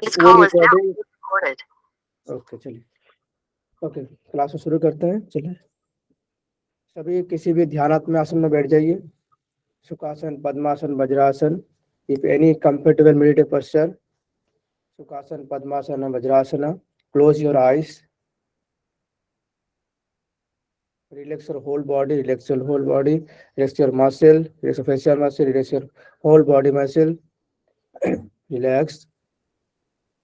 This call is now being recorded. Okay चलिए। Okay, class शुरू करते हैं। चलिए सभी किसी भी ध्यानात्मक आसन में बैठ जाइए। Sukhasana, padmasana, vajrasana. If any comfortable meditative posture, sukhasana, padmasana, vajrasana. Close your eyes. Relax your whole body. Relax your whole body. Relax your muscle. Relax your facial muscle. Relax your whole body muscle. Relax.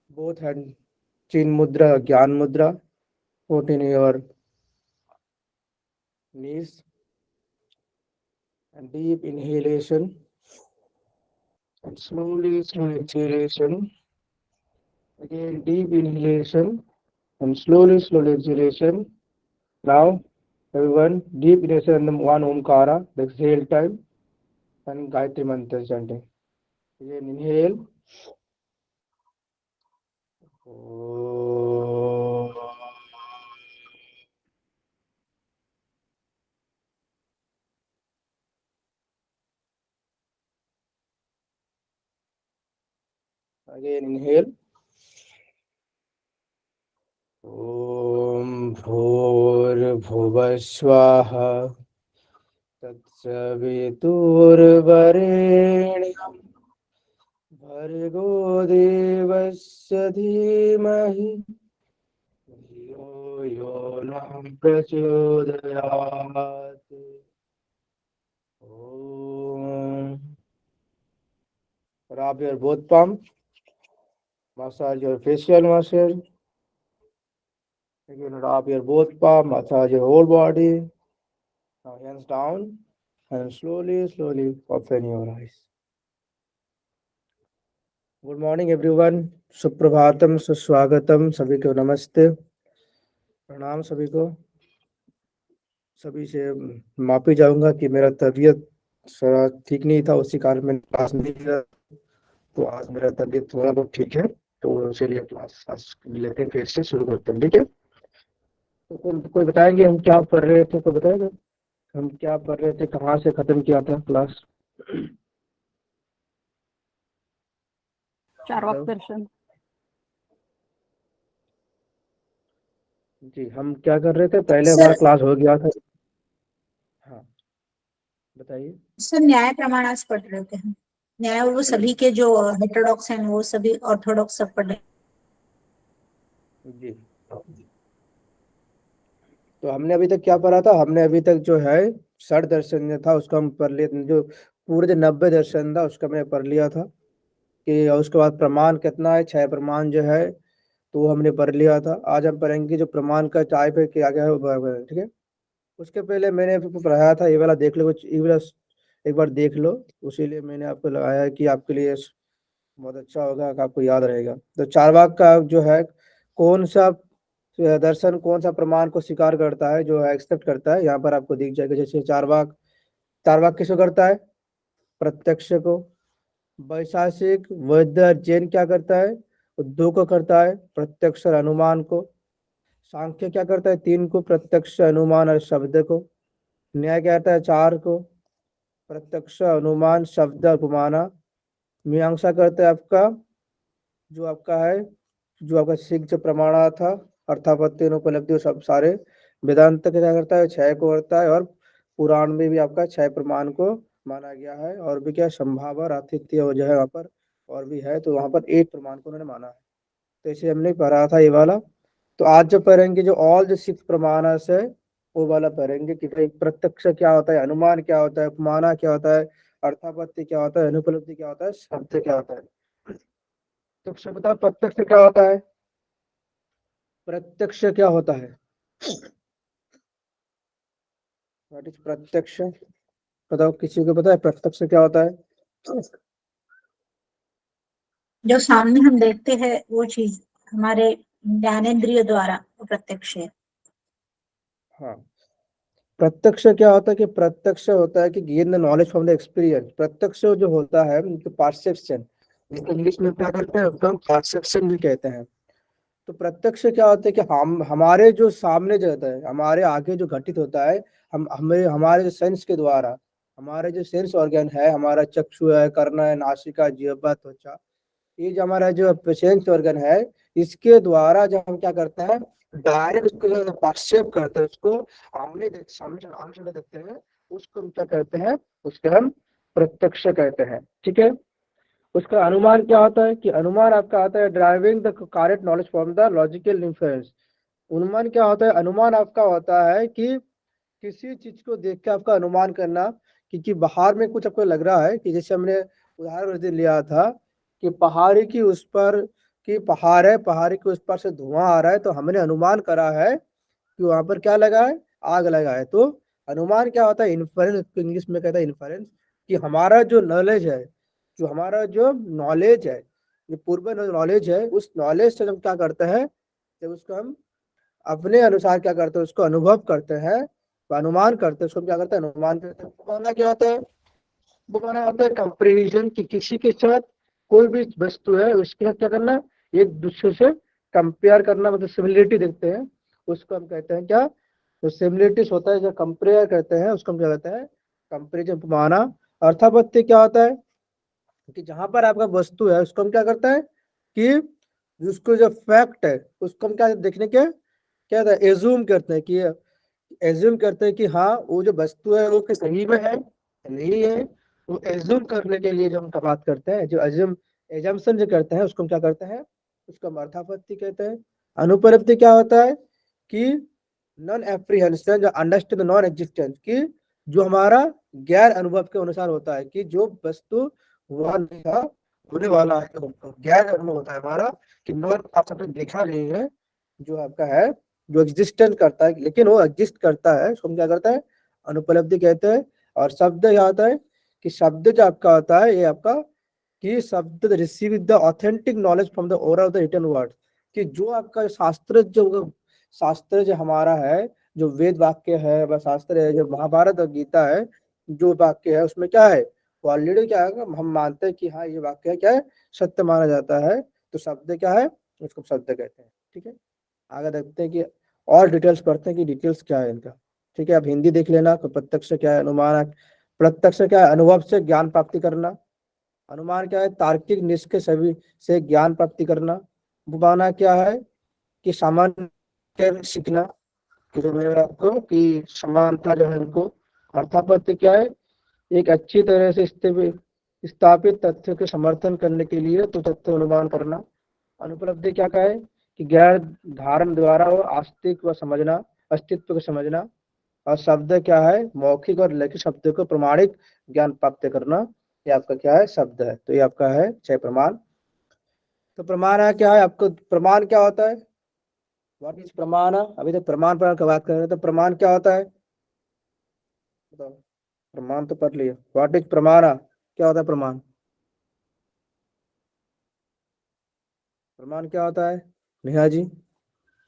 Both hand. Chin mudra, Gyan mudra. Put in your knees. And deep inhalation. And slowly exhalation. Again, deep inhalation and slowly exhalation. Now, everyone, deep inhalation and one Omkara, the exhale time, and Gayatri Mantra chanting. Again, inhale. Again, inhale. Om Bhur Swaha Tatsaviturvarenyam Bhargo Devasya Dhimahi Yo Yo Nam Prachodayat. Om. Rub your both palms. Massage your facial muscle. Again, rub your both palms. Massage your whole body. Now hands down and slowly open your eyes. Good morning everyone. सुप्रभातम, सुस्वागतम। सभी को नमस्ते, प्रणाम सभी को। सभी से माफी चाहूँगा कि मेरा तबीयत थोड़ा ठीक नहीं था, उसी कारण मैंने क्लास नहीं किया। तो आज मेरा तबीयत थोड़ा बहुत ठीक है, तो चलिए क्लास लेते हैं, फिर से शुरू करते हैं। ठीक है, तो कोई बताएंगे हम क्या पढ़ रहे थे? तो बताएगा हम क्या पढ़ रहे थे, कहाँ से खत्म किया था क्लास? चार्वाक दर्शन। जी, हम क्या कर रहे थे? पहले हमारा क्लास हो गया था। हाँ बताइए सर। न्याय प्रमाण आज पढ़ रहे थे हम। न्याय वो सभी के जो हेटेरोडॉक्स हैं वो सभी ऑर्थोडॉक्स सब पढ़ रहे। जी, तो हमने अभी तक क्या पढ़ा था? हमने अभी तक जो है षड दर्शन जो था उसका हम पढ़ लिया। जो पूरे जो 90 दर्शन था उसका मैंने पढ़ लिया था कि उसके बाद प्रमाण कितना है, 6 प्रमाण जो है, तो वो हमने पढ़ लिया था। आज हम पढ़ेंगे जो प्रमाण का टाइप है क्या क्या है। ठीक है, उसके पहले मैंने आपको पढ़ाया था, ये वाला देख लो, ये वाला एक बार देख लो। उसीलिए मैंने आपको लगाया है कि आपके लिए बहुत अच्छा होगा, कि आपको याद रहेगा। तो चारवाक का जो है कौन सा दर्शन कौन सा प्रमाण को स्वीकार करता है, जो है एक्सेप्ट करता है, यहाँ पर आपको दिख जाएगा। जैसे चारवाक, चारवाक किसको करता है? प्रत्यक्ष को। वैशासिक, वैद्य और जैन क्या करता है? दो को करता है, प्रत्यक्ष और अनुमान को। सांख्य क्या करता है? 3 को, प्रत्यक्ष, अनुमान और शब्द को। न्याय क्या करता है? 4 को, प्रत्यक्ष, अनुमान, शब्द, उपमाना। मीमांसा करता है आपका जो आपका है, जो आपका सिख जो प्रमाणा था, अर्थापत्ति, उपलब्धि, सब सारे। वेदांत क्या करता है? 6 को करता है। और पुराण में भी आपका 6 प्रमाण को माना गया है। और भी क्या, संभावर, आतिथ्य और जो है वहाँ पर और भी है, तो वहाँ पर 1 प्रमाण को उन्होंने माना है। तो इसे हमने पढ़ा था ये वाला। तो आज जो पढ़ेंगे जो ऑल जो 6 प्रमाण है वो वाला पढ़ेंगे कि भाई प्रत्यक्ष क्या होता है, अनुमान क्या होता है, उपमाना क्या होता है, अर्थापत्ति क्या होता है, अनुपलब्धि क्या होता है, शब्द क्या होता है। तो बताओ प्रत्यक्ष क्या होता है? प्रत्यक्ष क्या होता है? व्हाट इज प्रत्यक्ष? बताओ, किसी को पता है प्रत्यक्ष क्या होता है? जो सामने हम देखते हैं वो चीज हमारे ज्ञानेंद्रिय द्वारा वो प्रत्यक्ष है। हाँ, प्रत्यक्ष क्या होता है? कि प्रत्यक्ष होता है कि gain the knowledge from the experience. प्रत्यक्ष जो होता है परसेप्शन, इंग्लिश में क्या करते हैं? उसको परसेप्शन भी कहते हैं। तो प्रत्यक्ष क्या होता है कि हम हमारे जो सामने जो होता है, हमारे आगे जो घटित होता है, हम हमें हमारे जो सेंस के द्वारा, हमारे जो सेंस ऑर्गन है, हमारा चक्षु है, कर्ण है, नासिका, जिह्वा, त्वचा, ये जो हमारा जो सेंस ऑर्गन है, इसके द्वारा जब हम क्या करते हैं, डायरेक्ट उसको परसेप्ट करते हैं, उसको सामने सामने देखते हैं, उसको हम क्या कहते हैं, उसको हम प्रत्यक्ष कहते हैं। ठीक है। उसका अनुमान क्या होता है कि अनुमान आपका आता है driving the correct knowledge from the logical inference. अनुमान क्या होता है, अनुमान आपका होता है कि किसी चीज को देख के आपका अनुमान करना, क्योंकि बाहर में कुछ आपको लग रहा है कि जैसे हमने उदाहरण उस दिन लिया था कि पहाड़ी की उस पर की पहाड़ है, पहाड़ी के उस पर से धुआं आ रहा है, तो हमने अनुमान करा है कि वहां पर क्या लगा है, आग लगा है। तो अनुमान क्या होता है, इन्फरेंस, इंग्लिश में कहता है इन्फरेंस, कि हमारा जो नॉलेज है, जो हमारा जो नॉलेज है, जो पूर्व नॉलेज है, उस नॉलेज से हम क्या करते हैं, जब उसको हम अपने अनुसार क्या करते हैं, उसको अनुभव करते हैं, तो अनुमान करते हैं, उसको हम क्या करते हैं, अनुमान करते हैं। बुझाना क्या होता है, बुझाना होता है कंपेरिजन, कि किसी के साथ कोई भी वस्तु है उसके साथ क्या करना, एक दूसरे से कंपेयर करना, मतलब सिमिलरिटी देखते हैं, उसको हम कहते हैं क्या, तो सिमिलरिटीज होता है, जो कंपेयर करते हैं उसको हम क्या कहते हैं, कंपेरिजन उपमाना। अर्थापत्ति क्या होता है कि जहां पर आपका वस्तु है उसको हम क्या करते हैं कि उसको जो फैक्ट है उसको हम क्या देखने के क्या होता है, एज्यूम करते हैं, कि एज्यूम करते हैं कि हाँ वो जो वस्तु है वो सही में है नहीं है। वो एज्यूम करने के लिए जो हम बात करते हैं, जो एजम्पशन जो करते हैं उसको हम क्या करते हैं, उसको हम अर्थापत्ति कहते हैं। अनुपलब्धि क्या होता है कि नॉन एप्रीहेंशन, जो अंडरस्टैंड नॉन एग्जिस्टेंस, की जो हमारा गैर अनुभव के अनुसार होता है, कि जो वस्तु हुआ नहीं था, होने वाला है, तो गैर अनुभव होता है हमारा, कि नॉन आप सबने देखा नहीं है, जो आपका है, जो एग्जिस्टेंस करता है लेकिन वो एग्जिस्ट करता है, उसको हम क्या करता है, अनुपलब्धि कहते हैं। और शब्द यह आता है कि शब्द जो आपका होता है, ये आपका कि शब्द receive the authentic knowledge from the oral of the written word, कि जो आपका शास्त्र जो हमारा है, जो वेद वाक्य है, वह शास्त्र है, जो महाभारत और गीता है, जो वाक्य है उसमें क्या है, वो ऑलरेडी क्या है, हम मानते हैं कि हाँ ये वाक्य क्या है, सत्य माना जाता है, तो शब्द क्या है, उसको शब्द कहते हैं। ठीक है। आगे देखते हैं कि और डिटेल्स पढ़ते हैं कि डिटेल्स क्या है इनका। ठीक है, आप हिंदी देख लेना। तो प्रत्यक्ष क्या है, अनुमान, प्रत्यक्ष क्या है, अनुभव से ज्ञान प्राप्ति करना। अनुमान क्या है, तार्किक निष्कर्ष सभी से ज्ञान प्राप्ति करना। उपमाना क्या है कि सामान्य सीखना, कि जो मेरा आपको कि समानता जो है इनको। अर्थापत्ति क्या है, एक अच्छी तरह से स्थापित तथ्य के समर्थन करने के लिए तो तथ्य अनुमान करना। अनुपलब्धि क्या है कि गैर धारण द्वारा वो आस्तिक व समझना, अस्तित्व को समझना। और शब्द क्या है, मौखिक और लिखित शब्द को प्रमाणिक ज्ञान प्राप्त करना। ये आपका क्या है, शब्द है। तो ये आपका है 6 प्रमाण। तो प्रमाण है क्या है, आपको प्रमाण क्या होता है, व्हाट इज प्रमाण। अभी तक प्रमाण पर की बात कर रहे हैं, तो प्रमाण क्या होता है बताओ। प्रमाण तो पढ़ लिया, व्हाट इज प्रमाण, क्या होता है प्रमाण, प्रमाण क्या होता है, नेहा जी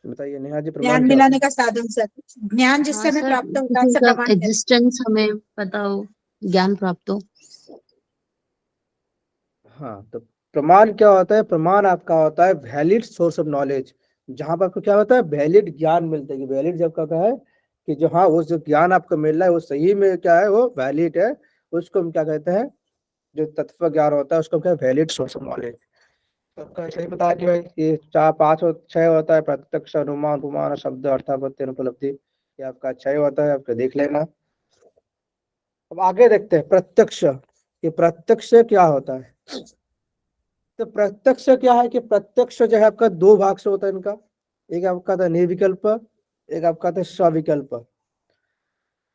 बताइए। नेहा जी प्रमाण ज्ञान क्या होता मिलाने का साधन सर, ज्ञान जिससे हाँ हमें सर, प्राप्त होता है किसी उसे का प्रमाण कहते हैं। एग्जिस्टेंस हमें पता हो, ज्ञान प्राप्त हो। है। हाँ, तो प्रमाण क्या होता है, प्रमाण आपका होता है वैलिड सोर्स ऑफ नॉलेज, जहां पर आपको क्या होता है, वैलिड ज्ञान मिलता है। वैलिड जब का है कि जो हाँ वो जो ज्ञान आपको मिल रहा है वो सही में क्या है, वो वैलिड है, उसको हम क्या कहते हैं, जो तत्व ज्ञान होता है उसको क्या, वैलिड सोर्स ऑफ नॉलेज। सबका सही बता दिया भाई, ये 4 5 और 6 होता है, प्रत्यक्ष, अनुमान, उपमान, शब्द, अर्थापत्ति, अनुपलब्धि। ये आपका 6 होता है, आपको देख लेना। अब आगे देखते हैं प्रत्यक्ष, कि प्रत्यक्ष क्या होता है। तो प्रत्यक्ष क्या है कि प्रत्यक्ष जो है आपका 2 भाग से होता है इनका। एक आपका था निर्विकल्प, एक आपका था सविकल्प।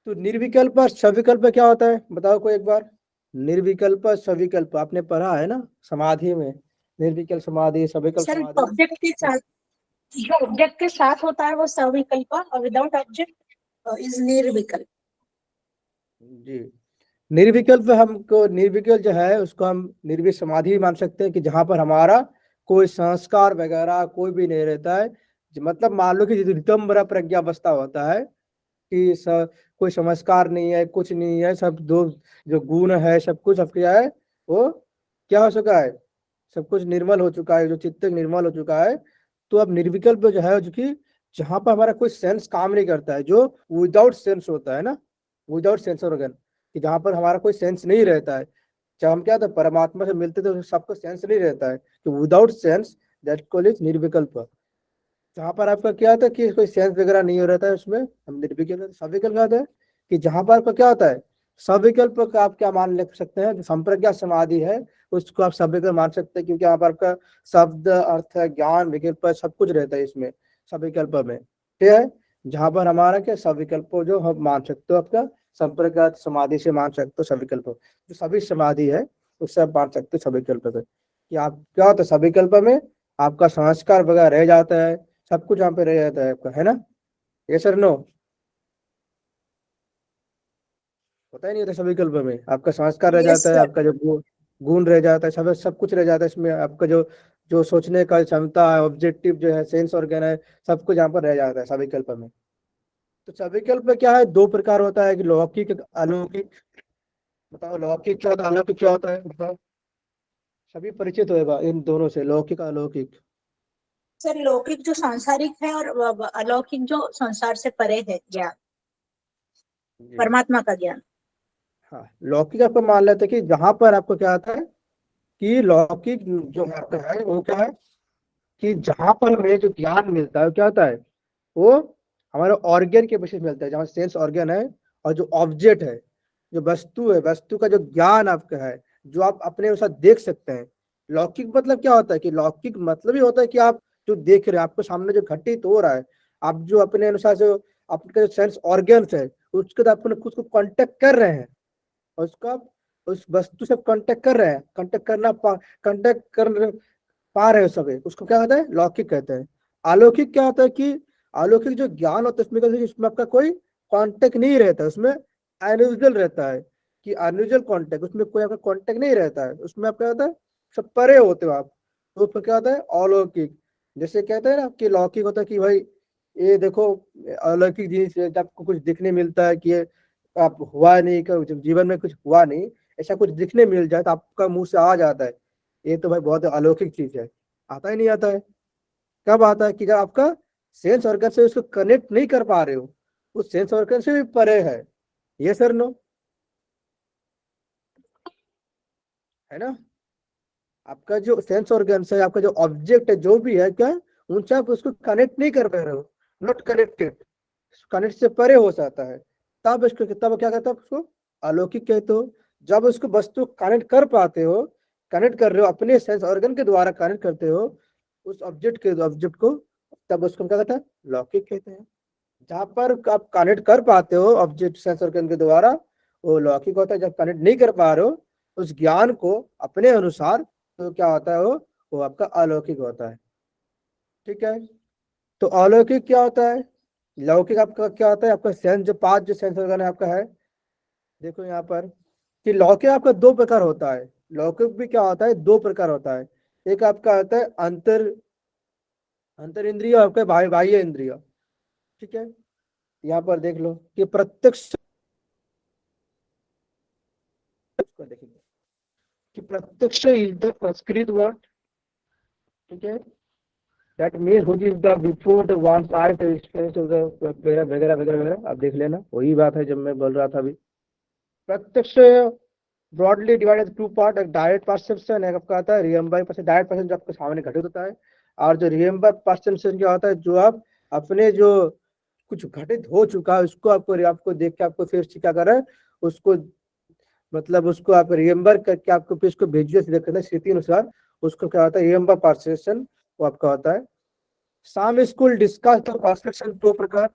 तो निर्विकल्प और सविकल्प क्या होता है बताओ कोई एक बार। निर्विकल्प सविकल्प आपने पढ़ा है ना समाधि में, निर्विकल्प समाधि, सविकल्प सर समाधि। ऑब्जेक्ट के साथ, जो ऑब्जेक्ट के साथ होता है वो सविकल्प, और विदाउट ऑब्जेक्ट इज निर्विकल्प। जी, निर्विकल्प, हमको निर्विकल्प जो है उसको हम निर्विक समाधि भी मान सकते हैं, कि जहां पर हमारा कोई संस्कार वगैरह कोई भी नहीं रहता है। मतलब मान लो कि ऋतंबरा प्रज्ञावस्था होता है, कि कोई संस्कार नहीं है, कुछ नहीं है, सब दो जो गुण है सब कुछ अब क्या है, वो क्या हो चुका है, सब कुछ निर्मल हो चुका है, जो चित्त निर्मल हो चुका है। तो अब निर्विकल्प जो है, जो कि जहां पर हमारा कोई सेंस काम नहीं करता है, जो विदाउट सेंस होता है ना, विदाउट सेंस ऑर्गन, कि जहां पर हमारा कोई सेंस नहीं रहता है, जब हम क्या था परमात्मा से मिलते थे, सबको सेंस नहीं रहता है कि without sense that call is निर्विकल्प। जहाँ पर आपका क्या होता है कि कोई सेंस वगैरह नहीं हो रहता है, उसमें हम निर्विकल्प। सविकल्प क्या होता है कि जहाँ पर आपका क्या होता है, सविकल्प का आप क्या मान ले सकते हैं, जो संप्रज्ञात समाधि है उसको आप सविकल्प मान सकते हैं, क्योंकि यहाँ पर आपका शब्द अर्थ ज्ञान विकल्प सब कुछ रहता है इसमें सविकल्प में। ठीक है, जहाँ पर हमारा क्या सविकल्प जो हम मान सकते हो आपका संप्रज्ञात समाधि से मान सकते हो सविकल्प, जो सभी समाधि है उससे आप मान सकते हो सविकल्प से। कि आप क्या होता है सविकल्प में आपका संस्कार वगैरह रह जाता है, सब कुछ यहाँ पे रह जाता है आपका, है ना। ये सर नो पता ही नहीं होता सविकल्प में, आपका संस्कार रह यस जाता है, सर। आपका जो गुण रह जाता है, सब कुछ रह जाता है इसमें। आपका जो जो सोचने का क्षमता है, ऑब्जेक्टिव जो है, सेंस ऑर्गन है, सब कुछ यहाँ पर रह जाता है सविकल्प में। तो सविकल्प में क्या है, दो प्रकार होता है कि लौकिक अलौकिक। बताओ लौकिक क्या होता है, अलौकिक क्या होता है, बताओ। सभी परिचित होगा इन दोनों से, लौकिक अलौकिक। सर लौकिक जो सांसारिक है और अलौकिक जो संसार से परे है ज्ञान, जी परमात्मा का ज्ञान। हाँ, लौकिक आपको मान लेते हैं कि जहां पर आपको क्या आता है कि लौकिक जो आपका है वो क्या है कि जहां पर हमें जो ज्ञान मिलता है वो क्या होता है, वो हमारे ऑर्गन के बेसिस मिलता है, जहाँ सेंस ऑर्गन है और जो ऑब्जेक्ट है, जो वस्तु है, वस्तु का जो ज्ञान आपका है, जो आप अपने साथ देख सकते हैं। लौकिक मतलब क्या होता है कि लौकिक मतलब ही होता है कि आप जो देख रहे हैं, आपको सामने जो घटित हो रहा है, आप जो अपने अनुसार जो आपके जो सेंस ऑर्गन्स है उसके साथ अपने खुद को कांटेक्ट कर रहे हैं, और उसका उस वस्तु से कांटेक्ट कर रहे हैं, कांटेक्ट कर पा रहे हो सभी, उसको क्या कहते हैं लौकिक कहते हैं। अलौकिक क्या होता है कि अलौकिक जो ज्ञान होता है उसमें क्या होता है कि उसमें आपका कोई कांटेक्ट नहीं रहता है, उसमें अनयूजुअल रहता है, कि अनयूजुअल कांटेक्ट, उसमें कोई आपका कांटेक्ट नहीं रहता है, उसमें आप क्या होता है सब परे होते हो आप। तो उसमें क्या होता है अलौकिक। जैसे कहते हैं ना कि लौकिक होता है कि भाई ये देखो, अलौकिक जिनिस है, जब आपको कुछ दिखने मिलता है कि ये आप हुआ नहीं, जब जीवन में कुछ हुआ नहीं, ऐसा कुछ दिखने मिल जाए तो आपका मुंह से आ जाता है, ये तो भाई बहुत अलौकिक चीज है। आता ही नहीं आता है। कब आता है कि जब आपका सेंस ऑर्गन से उसको कनेक्ट नहीं कर पा रहे हो, उस सेंस ऑर्गन से भी परे है। ये सर नो, है ना। आपका जो सेंस ऑर्गन है, आपका जो ऑब्जेक्ट है, जो भी है क्या, उनसे आप उसको कनेक्ट नहीं कर पा रहे हो, नॉट कनेक्टेड, कनेक्ट से परे हो जाता है। तब इसको तब क्या कहते हो उसको अलौकिक कहते हो। जब उसको वस्तु कनेक्ट कर पाते हो, कनेक्ट कर रहे हो अपने सेंस ऑर्गन के द्वारा, कनेक्ट करते हो उस ऑब्जेक्ट को, तब उसको क्या कहते हैं लौकिक कहते हैं। जहां पर आप कनेक्ट कर पाते हो ऑब्जेक्ट सेंस ऑर्गन के द्वारा, वो लौकिक होता है। जब कनेक्ट नहीं कर पा रहे हो उस ज्ञान को अपने अनुसार, तो क्या होता है वो आपका अलौकिक होता है। ठीक है, तो अलौकिक क्या होता है, लौकिक आपका क्या होता है, आपका सेंस जो पांच जो सेंस ऑर्गन है आपका है, देखो यहाँ पर कि लौकिक आपका दो प्रकार होता है। लौकिक भी क्या होता है, दो प्रकार होता है। एक आपका होता है अंतर इंद्रिय, आपका बाह्य इंद्रिय। ठीक है, यहाँ पर देख लो कि प्रत्यक्ष देखेंगे कि प्रत्यक्ष इज द संस्कृत वर्ड। ठीक है, that means which is the before the one part experience of the वगैरह वगैरह वगैरह वगैरह, आप देख लेना वही बात है जब मैं बोल रहा था अभी। प्रत्यक्ष ब्रॉडली डिवाइडेड टू पार्ट, एक डायरेक्ट परसेप्शन, एक आपका आता है रिमेम्बर परसेप्शन। डायरेक्ट परसेप्शन जो आपके सामने घटित होता है, और जो रिमेम्बर परसेप्शन क्या होता है, जो आप अपने जो कुछ घटित हो चुका है उसको आपको देख के आपको फिर से क्या कर रहा है उसको, मतलब उसको आप रिमेम्बर करके आपको फिर उसको विजुअल से देखना स्थिति अनुसार, उसको क्या होता है रिमेम्बर परसेप्शन, वो आपका होता है। साम स्कूल डिस्कस द परसेप्शन दो प्रकार,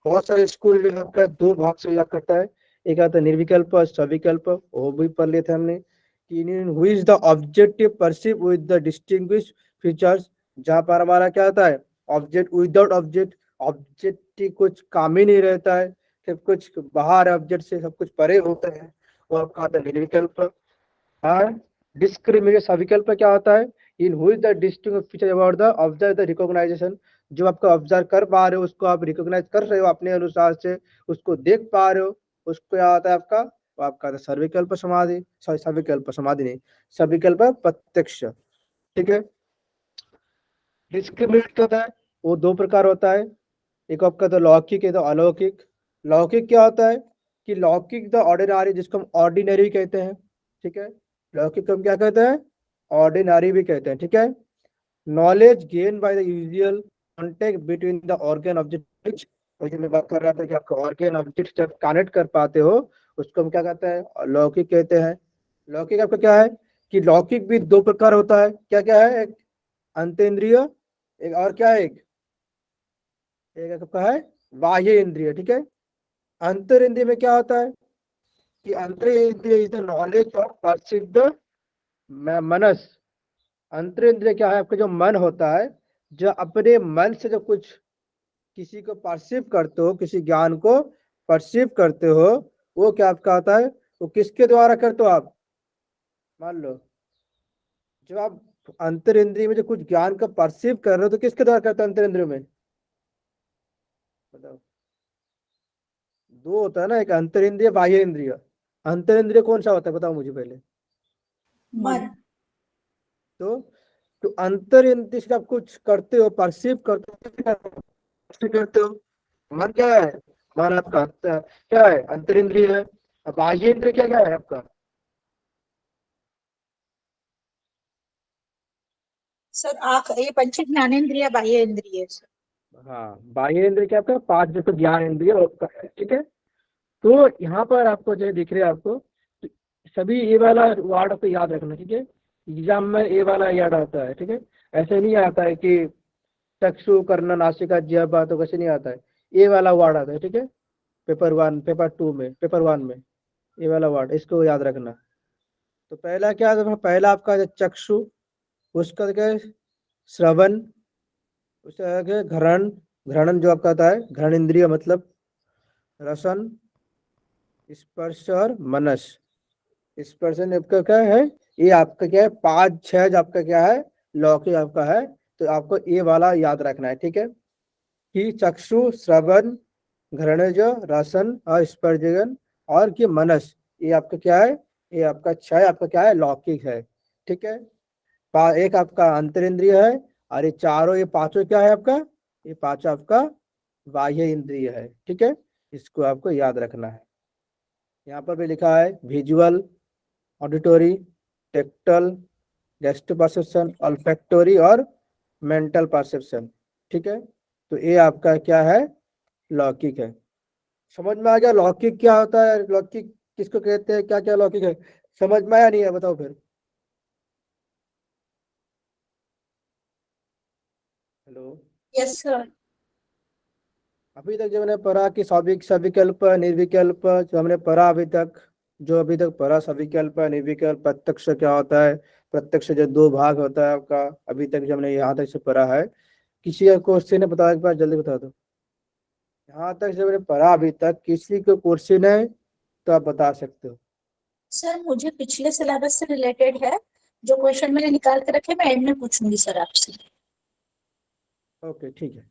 बहुत सारे स्कूल जो आपका दो भाग से याद करता है। एक आता है निर्विकल्प और सविकल्प, वो भी पढ़ लिए थे हमने कि इन who is the objective perceive with the distinguish features. जहां पर हमारा क्या आता है ऑब्जेक्ट विदाउट ऑब्जेक्ट, ऑब्जेक्ट कुछ काम ही नहीं रहता है, सब कुछ बाहर ऑब्जेक्ट से सब कुछ परे होता है, वो आपका आता है निर्विकल्प। हाँ, डिस्क्रिमिनेट सविकल्प क्या होता है, in who is the distinguish feature about the observe the recognisation. जो आपका ऑब्जर्व कर पा रहे हो उसको आप रिकॉग्नाइज कर रहे हो अपने अनुसार से, उसको देख पा रहे हो, उसको क्या आता है आपका, वो आपका सर्विकल्प समाधि, सॉरी सविकल्प समाधि नहीं, सविकल्प प्रत्यक्ष। ठीक है, डिस्क्रिमिनेट क्या होता है, वो दो प्रकार होता है। एक आपका तो लौकिक है तो अलौकिक। लौकिक क्या होता है कि लौकिक द ऑर्डिनरी, जिसको हम ऑर्डिनरी कहते हैं। ठीक है, लौकिक को हम क्या कहते हैं? ऑर्डिनरी भी कहते हैं, ठीक है। Knowledge gain by the usual contact between the organ object, मैं बात कर रहा था कि आपका ऑर्गन ऑब्जेक्ट जब कनेक्ट कर पाते हो उसको हम क्या कहते हैं? लौकिक कहते हैं। लौकिक आपका क्या है कि लौकिक भी दो प्रकार होता है। क्या क्या है? एक अंतेंद्रिय, एक और क्या है? एक आपका है बाह्य इंद्रिय, ठीक है। अंतर इंद्रिय में क्या होता है कि अंतर इंद्रिय is the knowledge of perceived मनस। अंतर इंद्रिय क्या है? आपका जो मन होता है, जो अपने मन से जो कुछ किसी को परसीव करते हो, किसी ज्ञान को परसीव करते हो, वो क्या आपका होता है? वो किसके द्वारा करते हो आप? मान लो जब आप अंतर इंद्रिय में जो कुछ ज्ञान को परसीव कर रहे हो तो किसके द्वारा करते हो अंतर इंद्रिय में? बताओ। दो होता है ना, एक अंतर इंद्रिय, बाह्य इंद्रिय। अंतर इंद्रिय कौन सा होता है बताओ मुझे पहले। मन। तो अंतर इंद्रिय से आप कुछ करते हो, परसीव करते हो, किससे करते हो? मन क्या है? मन आपका क्या है? अंतर इंद्रिय है। अब बाह्य इंद्रिय क्या क्या है आपका? सर आँख, ये पंच ज्ञानेंद्रिय बाह्य इंद्रिय सर। हाँ, बाह्य इंद्रिय क्या आपका? पांच जैसे ज्ञान इंद्रिय आपका है, ठीक है। तो यहाँ पर आपको जो दिख रहे हैं आपको, तो सभी ए वाला वर्ड आपको याद रखना, ठीक है। एग्जाम में ए वाला याद आता है, ठीक है। ऐसे नहीं आता है कि चक्षु कर्ण नासिका जिह्वा, तो कैसे नहीं आता है, ए वाला वर्ड आता है, ठीक है। पेपर 1, पेपर 2 में, पेपर 1 में ये वाला वर्ड, इसको याद रखना। तो पहला क्या है? पहला आपका चक्षु, उसका क्या है? श्रवण, उसका आगे घ्राण, घ्राणन जो आपका आता है घ्राण इंद्रिय मतलब रसन, स्पर्श और मनस। स्पर्शन आपका क्या है? ये आपका क्या है? 5 6 आपका क्या है? लौकिक आपका है। तो आपको ये वाला याद रखना है, ठीक है। कि चक्षु, श्रवण, घ्राणज, रसन और स्पर्शजन और कि मनस, ये आपका क्या है? ये आपका 6 आपका क्या है? लौकिक है, ठीक है। एक आपका अंतर इंद्रिय है, और ये चारों, ये पांचों क्या है आपका? ये पांचों आपका बाह्य इंद्रिय है, ठीक है। इसको आपको याद रखना है। यहाँ पर भी लिखा है विजुअल, ऑडिटोरी, टेक्टल, गेस्ट परसेप्शन, ऑल्फैक्टोरी और मेंटल परसेप्शन, ठीक है। तो ये आपका क्या है? लौकिक है। समझ में आ गया लौकिक क्या होता है? लौकिक किसको कहते हैं? क्या क्या लौकिक है? समझ में आया नहीं है? बताओ फिर। हेलो। Yes sir. अभी तक जो हमने पढ़ा कि सविकल्प, निर्विकल्प, जो हमने पढ़ा अभी तक, पढ़ा सविकल्प, निर्विकल्प, प्रत्यक्ष क्या होता है, प्रत्यक्ष जो 2 भाग होता है आपका, अभी तक जो हमने यहाँ तक से पढ़ा है। किसी का क्वेश्चन है? बताओ, एक बार जल्दी बता दो। यहाँ तक जो हमने पढ़ा अभी तक, किसी को क्वेश्चन है तो आप बता सकते हो। सर मुझे पिछले सिलेबस से रिलेटेड है, जो क्वेश्चन मैंने निकाल के रखे मैं एंड में पूछूंगी सर आपसे। ओके, ठीक है।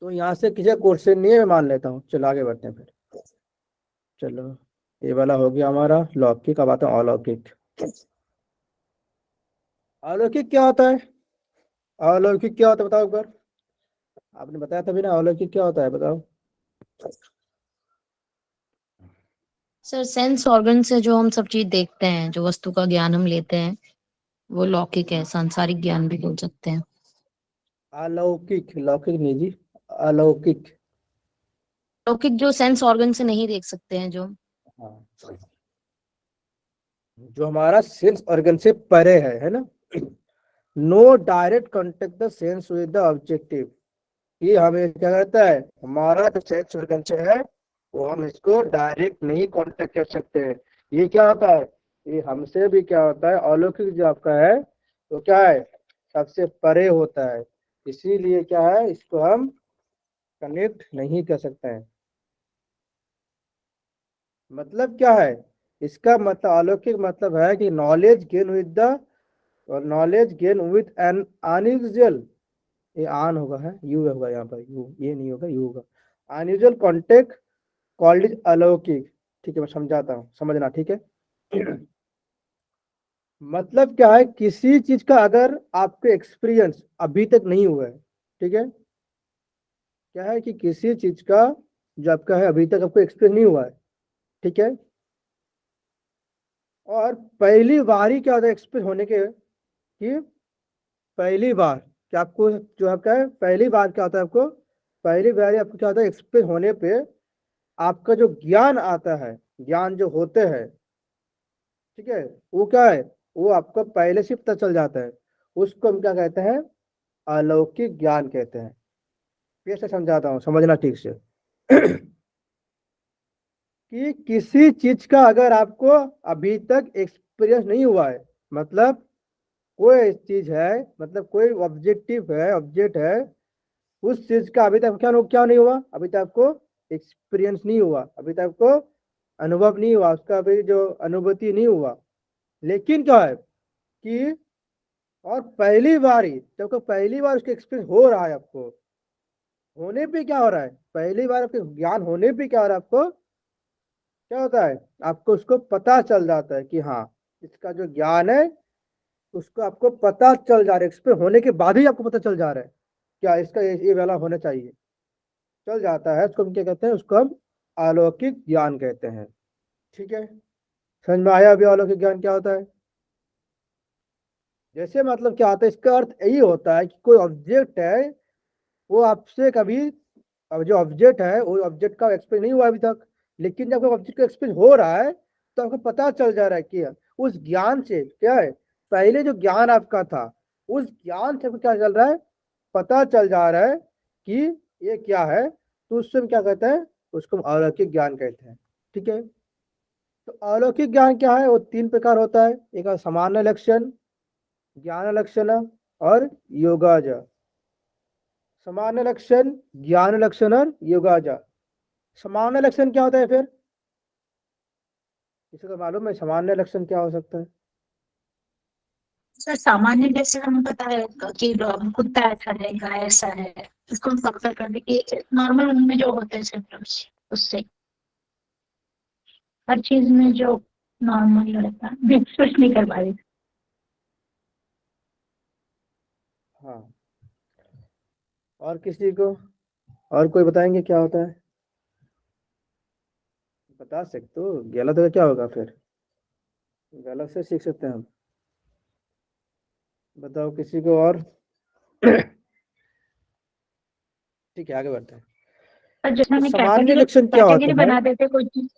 तो यहाँ से किसी का क्वेश्चन नहीं है, मैं मान लेता हूँ। चलो आगे बढ़ते हैं फिर। चलो, ये वाला हो गया हमारा लौकिक। अब आता है अलौकिक। अलौकिक क्या होता है? अलौकिक क्या होता है बताओ एक बार। आपने बताया था भी ना, अलौकिक क्या होता है बताओ। सर सेंस ऑर्गन से जो हम सब चीज देखते हैं, जो वस्तु का ज्ञान हम लेते हैं, वो लौकिक है। सांसारिक ज्ञान भी बोल सकते हैं। अलौकिक, लौकिक नहीं जी, अलौकिक। लौकिक जो सेंस ऑर्गन से नहीं देख सकते हैं, जो हाँ, जो हमारा सेंस ऑर्गन से परे है ना। No direct contact the sense with the objective. ये हमें क्या कहता है? हमारा जो सेंस ऑर्गन से है, वो हम इसको डायरेक्ट नहीं कांटेक्ट कर सकते हैं। ये क्या होता है? ये हमसे भी क्या होता है? अलौकिक जो आपका है वो क्या है? सबसे परे होता है। इसीलिए क्या है, इसको हम कनेक्ट नहीं कर सकते हैं। मतलब क्या है इसका? मतलब अलौकिक मतलब है कि नॉलेज गेन विद द, और knowledge gain with N unusual, ये आन होगा, है यू होगा यहाँ पर, यू, ये नहीं होगा, यू होगा। अनयूजुअल कॉन्टेक्ट कॉल्ड इज अलौकिक, ठीक है। मैं समझाता हूँ, समझना, ठीक है। मतलब क्या है? किसी चीज का अगर आपको एक्सपीरियंस अभी तक नहीं हुआ है, ठीक है। क्या है कि किसी चीज का जो आपका है अभी तक आपको एक्सपीरियंस नहीं हुआ है, ठीक है। और पहली बार ही क्या होता है एक्सपीरियंस होने के कि पहली बार क्या आपको जो आपका है पहली बार क्या होता है आपको पहली बार आपको क्या होता है एक्सपीरियंस होने पे आपका जो ज्ञान आता है ज्ञान जो होते हैं ठीक है वो क्या है वो आपको पहले से पता चल जाता है उसको हम क्या कहते हैं अलौकिक ज्ञान कहते हैं। फिर से समझाता हूँ समझना ठीक से कि किसी चीज का अगर आपको अभी तक एक्सपीरियंस नहीं हुआ है मतलब कोई चीज है मतलब कोई ऑब्जेक्टिव है ऑब्जेक्ट है उस चीज का अभी तक क्या नहीं हुआ अभी तक आपको एक्सपीरियंस नहीं हुआ अभी तक आपको अनुभव नहीं हुआ उसका अभी जो अनुभूति नहीं हुआ लेकिन क्या है कि और पहली बार ही जब पहली बार उसका एक्सपीरियंस हो रहा है आपको होने पे क्या हो रहा है पहली बार आपके ज्ञान होने पे क्या हो रहा है आपको क्या होता है आपको उसको पता चल जाता है कि हाँ इसका जो ज्ञान है उसको आपको पता चल जा रहा है एक्सपीरियंस होने के बाद ही आपको पता चल जा रहा है क्या इसका ये वाला होना चाहिए चल जाता है उसको हम क्या कहते हैं उसको हम अलौकिक ज्ञान कहते हैं। ठीक है समझ में आया अभी अलौकिक ज्ञान क्या होता है जैसे मतलब क्या होता है इसका अर्थ यही होता है कि कोई ऑब्जेक्ट है वो आपसे कभी अब जो ऑब्जेक्ट है वो ऑब्जेक्ट का एक्सपीरियंस नहीं हुआ अभी तक लेकिन जब ऑब्जेक्ट का एक्सपीरियंस हो रहा है तो आपको पता चल जा रहा है कि उस ज्ञान से क्या है पहले जो ज्ञान आपका था उस ज्ञान से क्या चल रहा है पता चल जा रहा है कि ये क्या है तो उससे हम क्या कहते हैं उसको हम अलौकिक ज्ञान कहते हैं। ठीक है तो अलौकिक ज्ञान क्या है वो 3 प्रकार होता है एक सामान्य लक्षण ज्ञान लक्षण और योगाज। सामान्य लक्षण ज्ञान लक्षण और योगाज। सामान्य लक्षण क्या होता है फिर किसी को मालूम है सामान्य लक्षण क्या हो सकता है सर सामान्य जैसे हमें पता है कि कुत्ता ऐसा है गाय ऐसा है इसको हम कंपेयर कर दे कि नॉर्मल उनमें जो होते हैं सिम्टम्स उससे हर चीज में जो नॉर्मल रहता है एक्सप्रेस नहीं कर पा रही। हाँ और किसी को और कोई बताएंगे क्या होता है बता सकते हो गलत होगा क्या होगा फिर गलत से सीख सकते हैं हम बताओ किसी को और ठीक है आगे बढ़ते हैं। पर जैसे तो हमें सामान्य लक्षण क्या कैटेगरी होता है बना देते कोई चीज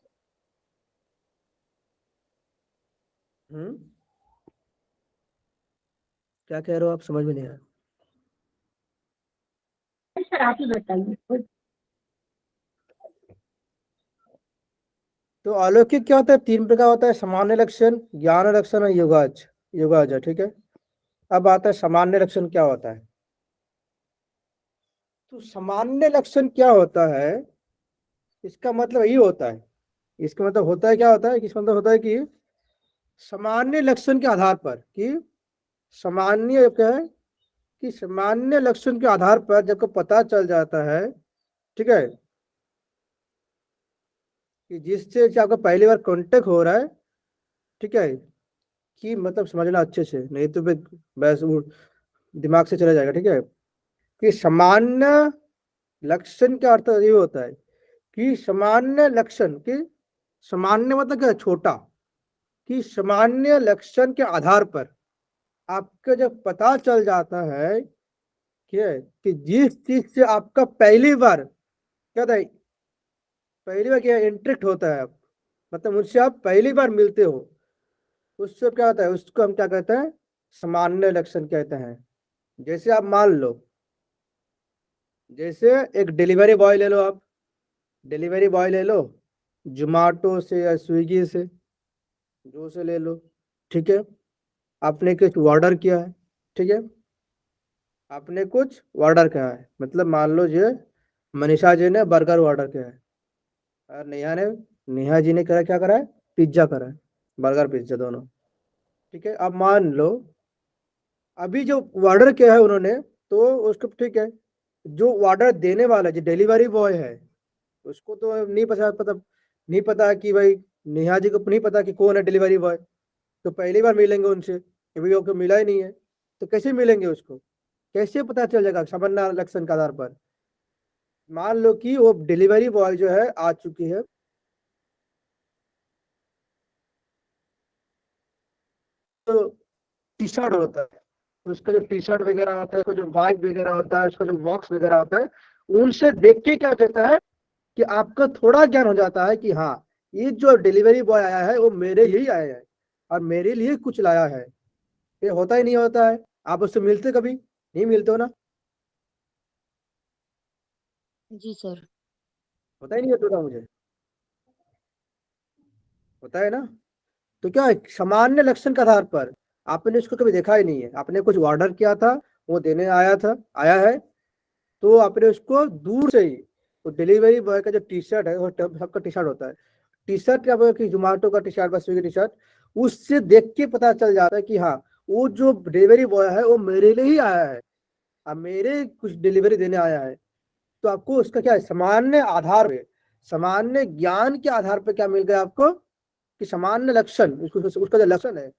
क्या कह रहे हो आप समझ में नहीं आया सर आप ही बताइए। तो अलौकिक क्या होता है 3 प्रकार होता है सामान्य लक्षण ज्ञान लक्षण और योगाज योगाज ठीक है अब आता है सामान्य लक्षण क्या होता है तो सामान्य लक्षण क्या होता है इसका मतलब यही होता है इसका मतलब होता है क्या होता है इसका मतलब होता है कि सामान्य लक्षण के आधार पर कि सामान्य क्या है कि सामान्य लक्षण के आधार पर जब को पता चल जाता है ठीक है कि जिससे आपका पहली बार कांटेक्ट हो रहा है ठीक है कि मतलब समझना अच्छे से नहीं तो फिर बस दिमाग से चला जाएगा। ठीक है कि सामान्य लक्षण का अर्थ ये होता है कि सामान्य लक्षण कि सामान्य मतलब क्या छोटा कि सामान्य लक्षण के आधार पर आपका जब पता चल जाता है कि जिस चीज से आपका पहली बार क्या था पहली बार क्या इंटरेक्ट होता है आप मतलब मुझसे आप पहली बार मिलते हो उससे क्या होता है उसको हम क्या कहते हैं सामान्य लक्षण कहते हैं। जैसे आप मान लो जैसे एक डिलीवरी बॉय ले लो आप डिलीवरी बॉय ले लो जोमेटो से या स्विगी से जो से ले लो ठीक है आपने कुछ ऑर्डर किया है ठीक है आपने कुछ ऑर्डर किया है मतलब मान लो जो मनीषा जी ने बर्गर ऑर्डर किया है और नेहा जी ने करा क्या करा है पिज्जा करा है बर्गर पिज्जा दोनों ठीक है अब मान लो अभी जो ऑर्डर किया है उन्होंने तो उसको ठीक है जो ऑर्डर देने वाला जो डिलीवरी बॉय है उसको तो नहीं पता कि भाई नेहा जी को नहीं पता कि कौन है डिलीवरी बॉय तो पहली बार मिलेंगे उनसे अभी वो मिला ही नहीं है तो कैसे मिलेंगे उसको कैसे पता चल जाएगा सामान्य लक्षण के आधार पर मान लो कि वो डिलीवरी बॉय जो है आ चुकी है जो टी शर्ट होता है, उसका जो टी शर्ट वगैरह होता है, उसका जो वाइफ वगैरह होता है, उसका जो बॉक्स वगैरह होता है, उनसे देख के क्या कहता है कि आपका थोड़ा ज्ञान हो जाता है कि हाँ, ये जो डिलीवरी बॉय आया है वो मेरे लिए ही आया है और मेरे लिए कुछ लाया है। ये होता ही नहीं होता है। आप उससे मिलते कभी नहीं मिलते हो ना? जी सर। होता ही नहीं होता मुझे, होता है ना? तो क्या है, सामान्य लक्षण के आधार पर आपने इसको कभी देखा ही नहीं है, आपने कुछ ऑर्डर किया था, वो देने आया है, तो आपने उसको दूर से ही, तो डिलीवरी बॉय का जो टी शर्ट है वो सबका टी शर्ट होता है, टी शर्ट क्या कि जोमेटो का T shirt, Swiggy T shirt, उससे देख के पता चल जाता है कि हाँ, वो जो डिलीवरी बॉय है वो मेरे लिए ही आया है और मेरे कुछ डिलीवरी देने आया है। तो आपको उसका क्या है, सामान्य आधार पे, सामान्य ज्ञान के आधार पर क्या मिल गया आपको कि सामान्य लक्षण, उसका जो लक्षण है,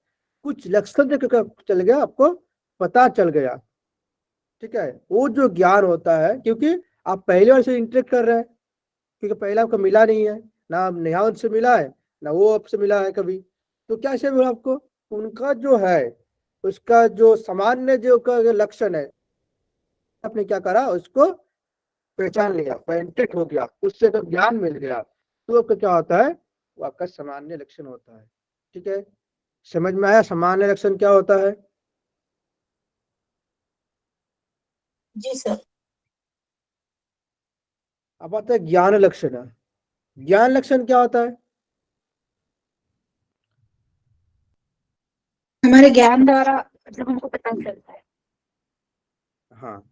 कुछ लक्षण जो चल गया, आपको पता चल गया। ठीक है, वो जो ज्ञान होता है, क्योंकि आप पहले बार से इंटरेक्ट कर रहे हैं, क्योंकि पहले आपको मिला नहीं है ना, नेहा उनसे मिला है ना वो आपसे मिला है कभी, तो क्या से मिला आपको? उनका जो है, उसका जो सामान्य जो का लक्षण है, आपने क्या करा, उसको पहचान लिया, पेंटेड हो गया, उससे तो ज्ञान मिल गया, तो आपका क्या होता है, वो आपका सामान्य लक्षण होता है। ठीक है, समझ में आया सामान्य लक्षण क्या होता है? जी सर। अब आता है ज्ञान लक्षण। ज्ञान लक्षण क्या होता है? हमारे ज्ञान द्वारा मतलब हमको पता चलता है। हाँ,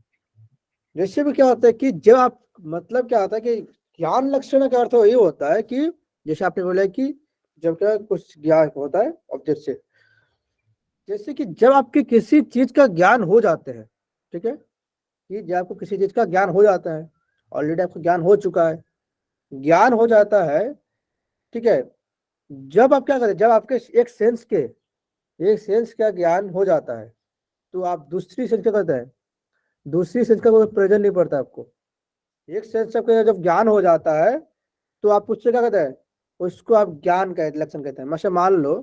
जैसे भी क्या होता है कि जब आप, मतलब क्या होता है कि ज्ञान लक्षण का अर्थ ये होता है कि जैसे आपने बोला कि जब क्या कुछ ज्ञान होता है ऑब्जेक्ट से, जैसे कि जब आपके किसी चीज का ज्ञान हो जाते हैं, ठीक है, कि जब आपको किसी चीज का ज्ञान हो जाता है, ऑलरेडी आपको ज्ञान हो चुका है, ज्ञान हो जाता है, ठीक है, जब आप क्या करते हैं, जब आपके एक सेंस का ज्ञान हो जाता है, तो आप दूसरी सेंस क्या करते हैं, दूसरी सेंस का कोई प्रयोजन नहीं पड़ता आपको। एक सेंस का जब ज्ञान हो जाता है, तो आप उससे क्या कहते हैं, उसको आप ज्ञान का लक्षण कहते हैं। मतलब मान लो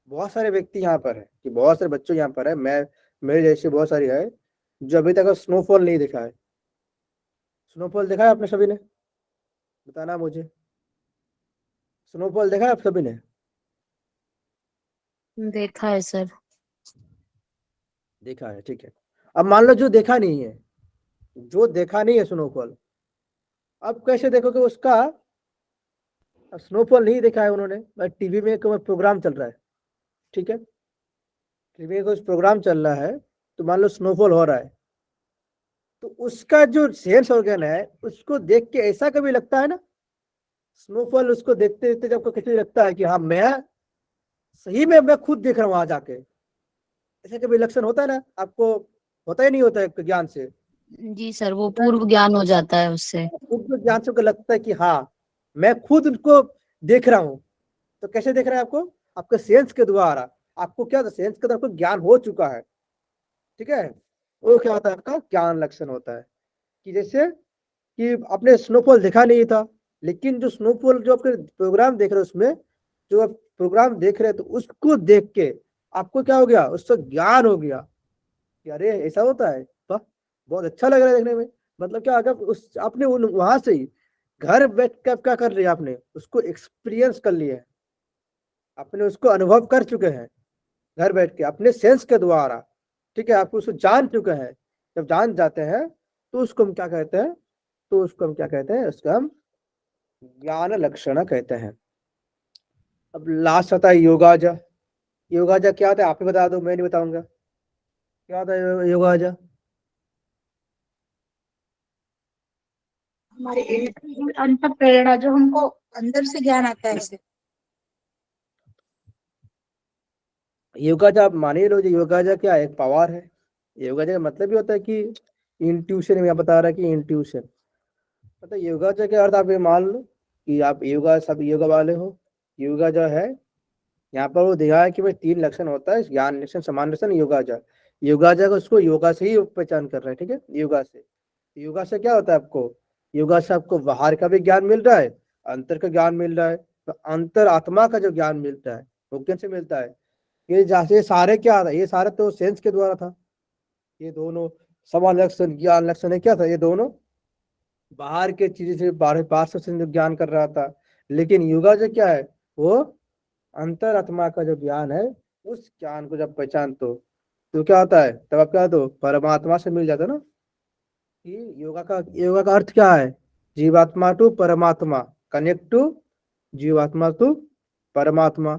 बहुत सारे व्यक्ति यहाँ पर है, कि बहुत सारे बच्चों यहाँ पर है, मैं, मेरे जैसे बहुत सारी है, जो अभी तक स्नोफॉल नहीं देखा है। स्नोफॉल देखा है आपने सभी ने? बताना मुझे, स्नोफॉल देखा है आप सभी ने? देखा है सर। देखा है, ठीक है। अब मान लो जो देखा नहीं है, जो देखा नहीं है स्नोफॉल, अब कैसे देखोगे उसका? स्नोफॉल नहीं देखा है उन्होंने, बट टीवी में एक प्रोग्राम चल रहा है, ठीक है, टीवी में कुछ प्रोग्राम चल रहा है, तो मान लो स्नोफॉल हो रहा है, तो उसका जो सेंस ऑर्गन है, उसको देख के ऐसा कभी लगता है ना, स्नोफॉल उसको देखते देखते जब किसी लगता है कि हाँ, मैं सही में मैं खुद देख रहा हूँ वहां जाके, ऐसा कभी लक्षण होता है ना आपको? होता ही नहीं होता है ज्ञान से? जी सर, वो पूर्व ज्ञान हो जाता है उससे। खुद को ज्ञान से को लगता है कि हाँ, मैं खुद उनको देख रहा हूँ। तो कैसे देख रहे हैं आपको? आपके सेंस के द्वारा, आपको क्या सेंस के द्वारा आपको ज्ञान हो चुका है, ठीक है, वो क्या होता है, आपका ज्ञान लक्षण होता है। कि जैसे कि आपने स्नोफॉल देखा नहीं था, लेकिन जो स्नोफॉल जो आपके प्रोग्राम देख रहे हो, उसमें जो आप प्रोग्राम देख रहे हैं, तो उसको देख के आपको क्या हो गया, उससे ज्ञान हो गया कि अरे ऐसा होता है, वाह, बहुत अच्छा लग रहा है देखने में। मतलब क्या, अगर उस आपने वहां से ही घर बैठ के आप क्या कर लिया, आपने उसको एक्सपीरियंस कर लिया है, आपने उसको अनुभव कर चुके हैं घर बैठ के अपने सेंस के द्वारा, ठीक है, आप उसको जान चुके हैं। जब जान जाते हैं, तो उसको हम क्या कहते हैं, तो उसको हम क्या कहते हैं, उसको हम ज्ञान लक्षण कहते हैं। अब लास्ट आता है योगाजा। योगाजा क्या होता है, आप ही बता दो, मैं नहीं बताऊंगा क्या होता है योगाजा। हमारे अंतर प्रेरणा जो हमको अंदर से ज्ञान आता है। योगाजा आप मान ही लो, जो योगाजा क्या एक पावर है। योगाजा का मतलब ही होता है कि इंट्यूशन, में बता रहा है कि इंट्यूशन, मतलब योगाजा के अर्थ आप ये मान लो कि आप योगा, सब योगा वाले हो। योगा जो है, यहाँ पर वो दिखा है कि भाई 3 लक्षण होता है, ज्ञान लक्षण, समान लक्षण, योगाजा। योगाजा को उसको योगा से ही पहचान कर रहे हैं, ठीक है, योगा से। योगा से क्या होता है आपको? योगा से आपको बाहर का भी ज्ञान मिल रहा है, अंतर का ज्ञान मिल रहा है। तो अंतर आत्मा का जो ज्ञान मिलता है वो कैसे मिलता है? ये जैसे सारे क्या था, ये सारे तो सेंस के द्वारा था। ये दोनों समान लक्षण ज्ञान लक्षण है, क्या था, ये दोनों बाहर के चीजें से बाहर पास से जो ज्ञान कर रहा था। लेकिन योगा जो क्या है, वो अंतरात्मा का जो ज्ञान है, उस ज्ञान को जब पहचान तो क्या होता है, तब आप क्या तो परमात्मा से मिल जाता है ना। कि योगा का अर्थ क्या है, जीवात्मा टू परमात्मा, कनेक्ट टू जीवात्मा टू परमात्मा।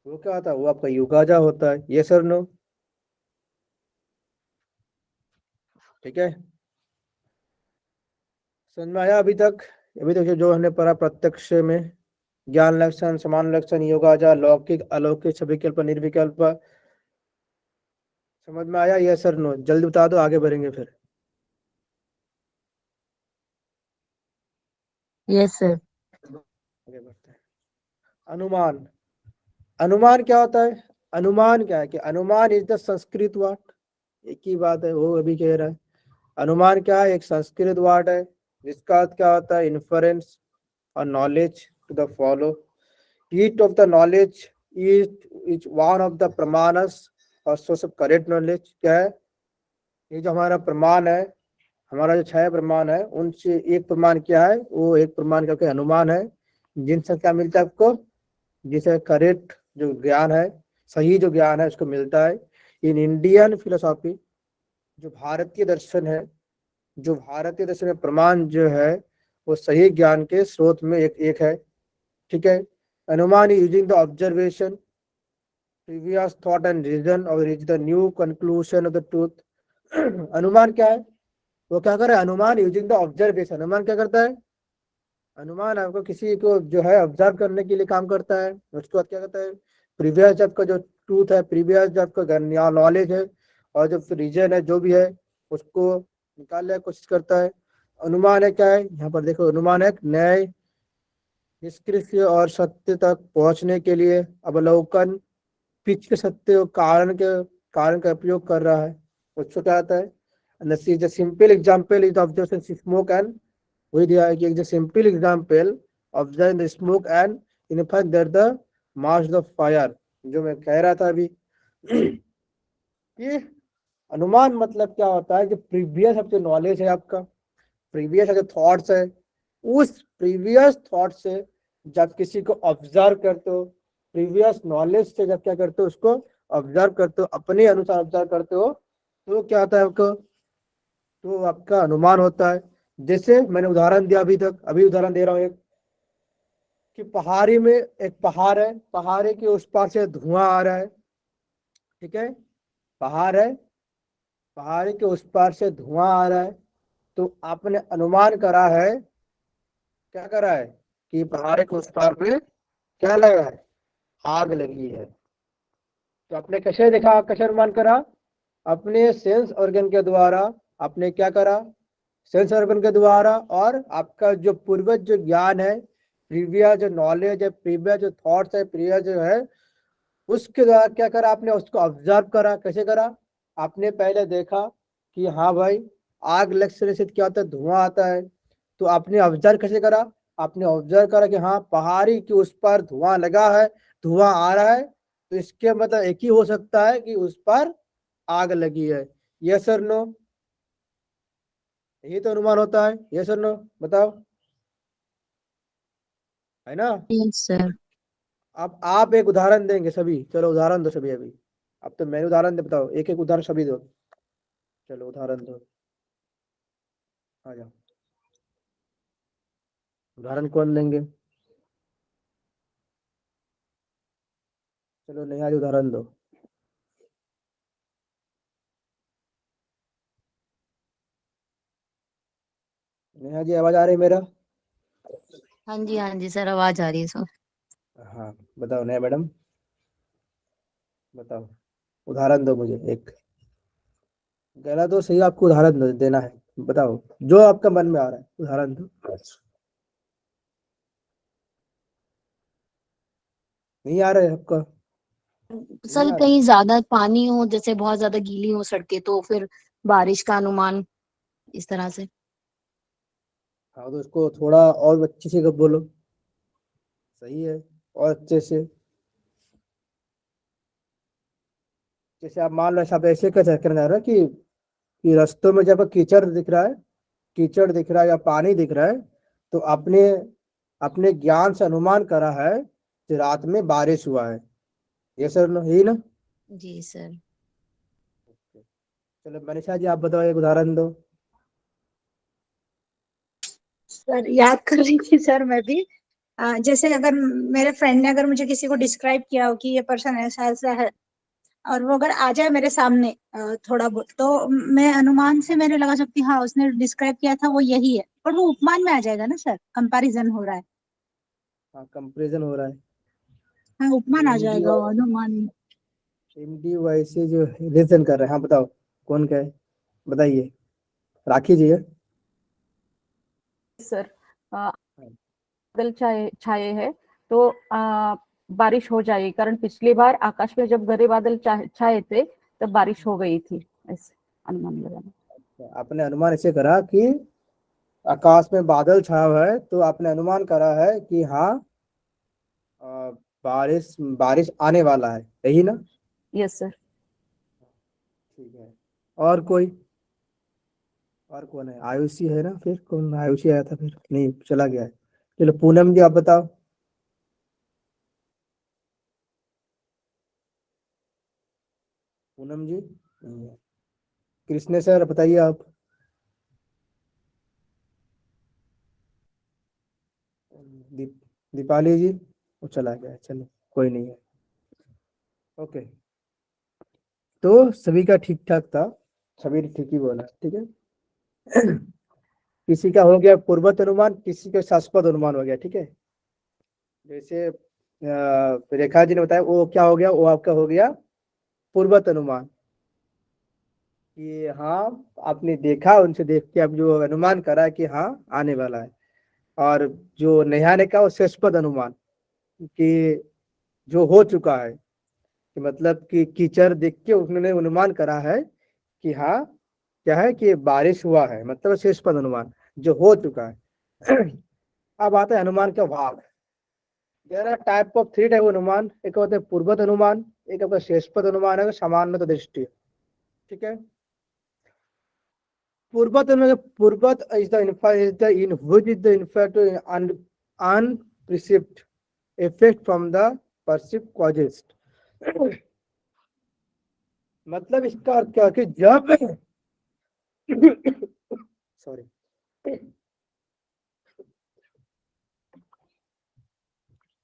वो क्या होता है, वो आपका योगाजा होता है। ये सर नो, ठीक है, समझ में आया अभी तक जो हमने पढ़ा प्रत्यक्ष में ज्ञान लक्षण, समान लक्षण, योगाजा, लौकिक अलौकिक सविकल्प निर्विकल्प, समझ में आया। ये सर नो, जल्दी बता दो, आगे बढ़ेंगे फिर। Yes sir. आगे बढ़ते हैं। अनुमान, अनुमान क्या होता है, अनुमान क्या है कि अनुमान इज द संस्कृत वर्ड, एक ही बात है, वो अभी कह रहा है। अनुमान क्या है, एक संस्कृत वर्ड है जिसका अर्थ क्या होता है, इन्फरेंस और knowledge to the follow. Each of the knowledge is one of the pramanas और सोर्स ऑफ करेक्ट नॉलेज। क्या है, ये जो हमारा प्रमाण है, हमारा जो 6 प्रमाण है, उनसे एक प्रमाण क्या है, वो एक प्रमाण करके अनुमान है, जिनसे क्या मिलता है आपको, जिसे करेक्ट जो ज्ञान है, सही जो ज्ञान है उसको मिलता है। इन इंडियन फिलोसॉफी, जो भारतीय दर्शन है, जो भारतीय दर्शन में प्रमाण जो है, वो सही ज्ञान के स्रोत में एक है, ठीक है। अनुमान using the observation previous thought and reason or reach the new conclusion of the truth। अनुमान क्या है, वो क्या करे, अनुमान यूजिंग द ऑब्जर्वेशन। अनुमान क्या करता है, अनुमान आपको किसी को जो है ऑब्जर्व करने के लिए काम करता है। उसके बाद क्या करता है, प्रीवियस जब का जो ट्रूथ है, प्रीवियस जब का नॉलेज है और जो रीजन है जो भी है, उसको निकालने की कोशिश करता है। अनुमान है क्या है, यहाँ पर देखो, अनुमान है न्याय, निष्कर्ष और सत्य तक पहुंचने के लिए अवलोकन, पिछले सत्य और कारण का उपयोग कर रहा है। उसको क्या आता है, simple example is observation smoke and, वही दिया है कि एक simple example observe the smoke and in effect that the mass the fire, जो मैं कह रहा था अभी। कि अनुमान मतलब क्या होता है, जो प्रीवियस जो नॉलेज है आपका, प्रीवियस जो थॉट्स है, उस प्रीवियस थॉट से जब किसी को ऑब्जर्व करते हो, प्रीवियस नॉलेज से जब क्या करते हो, उसको ऑब्जर्व करते हो, अपने अनुसार ऑब्जर्व करते हो, तो क्या होता है आपको, तो आपका अनुमान होता है। जैसे मैंने उदाहरण दिया अभी उदाहरण दे रहा हूँ एक, कि पहाड़ी में एक पहाड़ है, पहाड़ी के उस पार से धुआं आ रहा है, ठीक है, पहाड़ है, पहाड़ी के उस पार से धुआं आ रहा है, तो आपने अनुमान करा है, क्या करा है, कि पहाड़ के उस पार पे क्या लगा है, आग लगी है। तो आपने कैसे देखा, कैसे अनुमान करा, अपने सेंस ऑर्गन के द्वारा आपने क्या करा, सेंस ऑर्गन के द्वारा, और आपका जो पूर्वज जो ज्ञान है, प्रीवियस जो नॉलेज है, प्रीवियस जो थॉट्स है, प्रीवियस जो है, उसके द्वारा क्या करा, आपने उसको ऑब्जर्व करा। कैसे करा, आपने पहले देखा कि हाँ भाई, आग लगने से क्या होता है, धुआं आता है। तो आपने ऑब्जर्व कैसे करा, आपने ऑब्जर्व करा कि हाँ, पहाड़ी के उस पर धुआं लगा है, धुआं आ रहा है, तो इसके मतलब एक ही हो सकता है कि उस पर आग लगी है। यस सर नो, यही तो अनुमान होता है। यस सर नो, बताओ, है ना। Yes sir. अब आप एक उदाहरण देंगे सभी, चलो उदाहरण दो सभी अभी। अब तो मैंने उदाहरण दे, बताओ एक एक उदाहरण सभी दो, चलो उदाहरण दो, आ जाओ, उदाहरण कौन देंगे, चलो नेहा जी उदाहरण दो। नेहा जी आवाज आ रही है मेरा। हाँ जी सर, आवाज आ रही है सर। हाँ बताओ नेहा मैडम, बताओ, उदाहरण दो मुझे एक, कहना तो सही, आपको उदाहरण देना है, बताओ जो आपका मन में आ रहा है, उदाहरण दो। नहीं आ रहा है आपका, नहीं सर आ रहा है। कहीं ज्यादा पानी हो, जैसे बहुत ज्यादा गीली हो सड़कें, तो फिर बारिश का अनुमान इस तरह से। हाँ तो उसको थोड़ा और अच्छे से बोलो, सही है, और अच्छे से। जैसे आप मान लो आप ऐसे कहना चाह रहे हो कि रास्तों में जब कीचड़ दिख रहा है, कीचड़ दिख रहा है या पानी दिख रहा है, तो अपने अपने ज्ञान से अनुमान करा है कि रात में बारिश हुआ है। ये सर यही ना? जी सर। चलो मनीषा जी आप बताओ, एक उदाहरण दो। सर याद कर रही थी सर मैं भी। जैसे अगर मेरे फ्रेंड ने अगर मुझे किसी को डिस्क्राइब किया हो कि ये पर्सन ऐसा ऐसा है, और वो अगर आ जाए मेरे सामने थोड़ा बहुत, तो मैं अनुमान से मैंने लगा सकती हूँ हाँ उसने डिस्क्राइब किया था वो यही है, पर वो उपमान में आ जाएगा ना सर, कंपैरिजन हो रहा है। हाँ, कंपेरिजन हो रहा है। हाँ उपमान आ हिंदी जाएगा वो और अनुमान में। हिंदी वैसे जो लिसन कर रहे हैं, हाँ बताओ कौन क्या है, बताइए। राखी जी है। सर बादल छाए छाए है तो बारिश हो जाएगी, कारण पिछली बार आकाश में जब घने बादल छाए थे तब बारिश हो गई थी, ऐसे अनुमान लगाना। आपने अनुमान ऐसे करा कि आकाश में बादल छाया हुआ है, तो आपने अनुमान करा है कि हाँ अ, बारिश बारिश आने वाला है, यही ना? Yes sir. ठीक है। और कोई, और कौन है? आयुषी है ना? फिर कौन? आयुषी आया था, फिर नहीं चला गया है। चलो पूनम जी आप बताओ। पूनम जी नहीं है। कृष्ण सर बताइए आप। दीप दीपाली जी वो चला गया है, चलो कोई नहीं है। ओके, तो सभी का ठीक ठाक था, सभी ने ठीक ही बोला, ठीक है। किसी का हो गया पूर्वत अनुमान, किसी का शाश्वत अनुमान हो गया, ठीक है। जैसे रेखा जी ने बताया वो क्या हो गया, वो आपका हो गया पूर्वत अनुमान, कि हाँ आपने देखा, उनसे देख के आप जो अनुमान करा कि हाँ आने वाला है। और जो नेहा ने कहा वो शाश्वत अनुमान, कि जो हो चुका है, कि मतलब कि कीचड़ देख के उन्होंने अनुमान करा है कि हाँ क्या है कि बारिश हुआ है, मतलब शाश्वत अनुमान जो हो चुका है। अब आता है अनुमान का भाग। There are type of three type अनुमान, एक होता है पूर्वत अनुमान, एक आपका शाश्वत अनुमान है, सामान्य दृष्टि, ठीक है। पूर्वत अनुमान, purvavat is the in which is the in fact unperceived effect from the perceived causes. मतलब इसका अर्थ क्या है कि जब सॉरी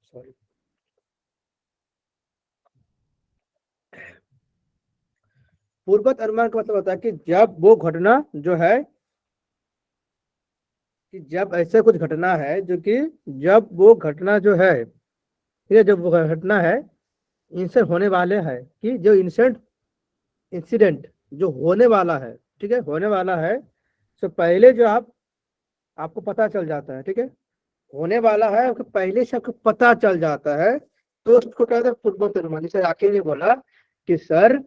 सॉरी पूर्वत अनुमान का मतलब होता है कि जब वो घटना जो है, कि जब ऐसे कुछ घटना है जो कि जब वो घटना जो है, ठीक है, जब वो घटना है इंसिडेंट होने वाले है, कि जो इंसिडेंट जो होने वाला है, ठीक है, होने वाला है, तो पहले जो आपको पता चल जाता है, ठीक है, होने वाला है आपको पहले से आपको पता चल जाता है, तो उसको कहते हैं पूर्वत अनुमान। जैसे राकेश ने बोला कि सर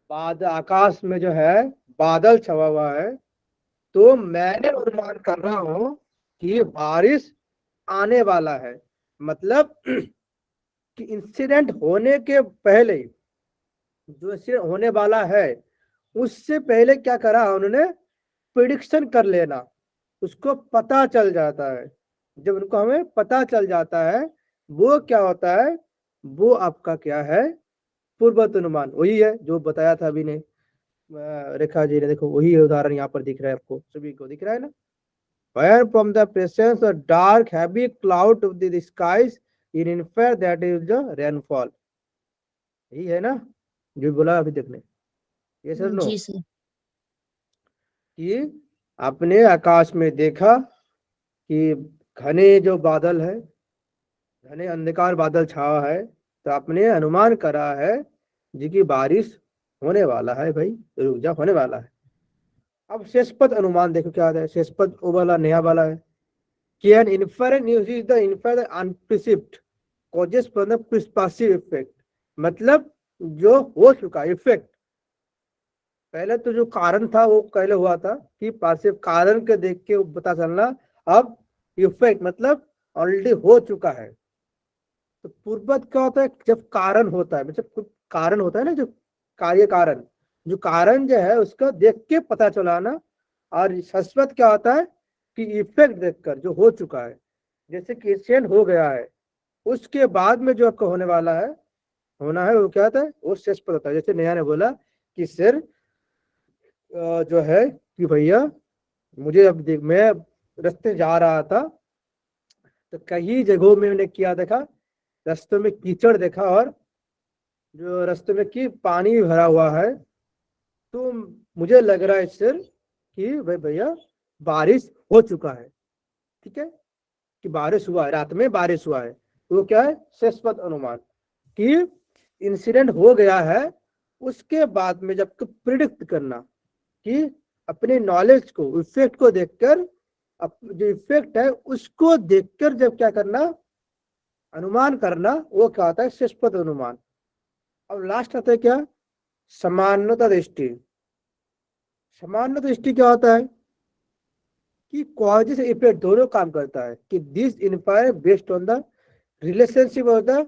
बाद आकाश में जो है बादल छवा हुआ है, तो मैंने अनुमान कर रहा हूं कि बारिश आने वाला है। मतलब कि इंसिडेंट होने के पहले, जो इंसिडेंट होने वाला है उससे पहले क्या करा उन्होंने, प्रिडिक्शन कर लेना, उसको पता चल जाता है। जब उनको हमें पता चल जाता है वो क्या होता है, वो आपका क्या है, पूर्वत अनुमान। वही है जो बताया था अभी ने रेखा जी ने, देखो वही उदाहरण यहाँ पर दिख रहा है, आपको सभी को दिख रहा है ना। Where from the presence of dark heavy cloud of the skies in infer that is the rainfall। यही है ना जो बोला अभी तक ने, ये सर नो, जी सर। कि आपने आकाश में देखा कि घने जो बादल है, घने अंधकार बादल छाया है, तो आपने अनुमान करा है जी की बारिश होने वाला है, भाई रुक जा, होने वाला है। अब शेषपद अनुमान देखो क्या आता है, शेषपद वो वाला नया वाला है, कि an inference is the infer the unperceived causes from the passive effect। मतलब जो हो चुका इफेक्ट, पहले तो जो कारण था वो पहले हुआ था कि पासिव, कारण के देख के पता चलना, अब इफेक्ट मतलब ऑलरेडी हो चुका है। तो पूर्वत क्या होता है, जब कारण होता है, मतलब कुछ कारण होता है ना, जो कार्य कारण, जो कारण जो है उसको देख के पता चलाना। और शाश्वत क्या होता है कि इफेक्ट देखकर जो हो चुका है, जैसे कि एक्सीडेंट हो गया है उसके बाद में जो आपका होने वाला है होना है वो क्या होता है, वो शाश्वत होता है। जैसे नेहा ने बोला कि सर जो है कि भैया मुझे अब देख, मैं रास्ते जा रहा था तो कई जगहों में मैंने क्या देखा, रास्ते में कीचड़ देखा और जो रास्ते में की पानी भी भरा हुआ है। तो मुझे लग रहा है सर कि भाई भैया बारिश हो चुका है, ठीक है, कि बारिश हुआ है, रात में बारिश हुआ है। तो वो क्या है, शाश्वत अनुमान कि इंसिडेंट हो गया है। उसके बाद में जब प्रिडिक्ट करना कि अपने नॉलेज को, इफेक्ट को देखकर, जो इफेक्ट है उसको देखकर जब क्या करना, अनुमान करना, वो क्या होता है, शाश्वत अनुमान। अब लास्ट आता है क्या, सामान्यता दृष्टि। सामान्य दृष्टि क्या होता है कि कॉजेस इफेक्ट दोनों काम करता है, कि this inference based on the relationship of the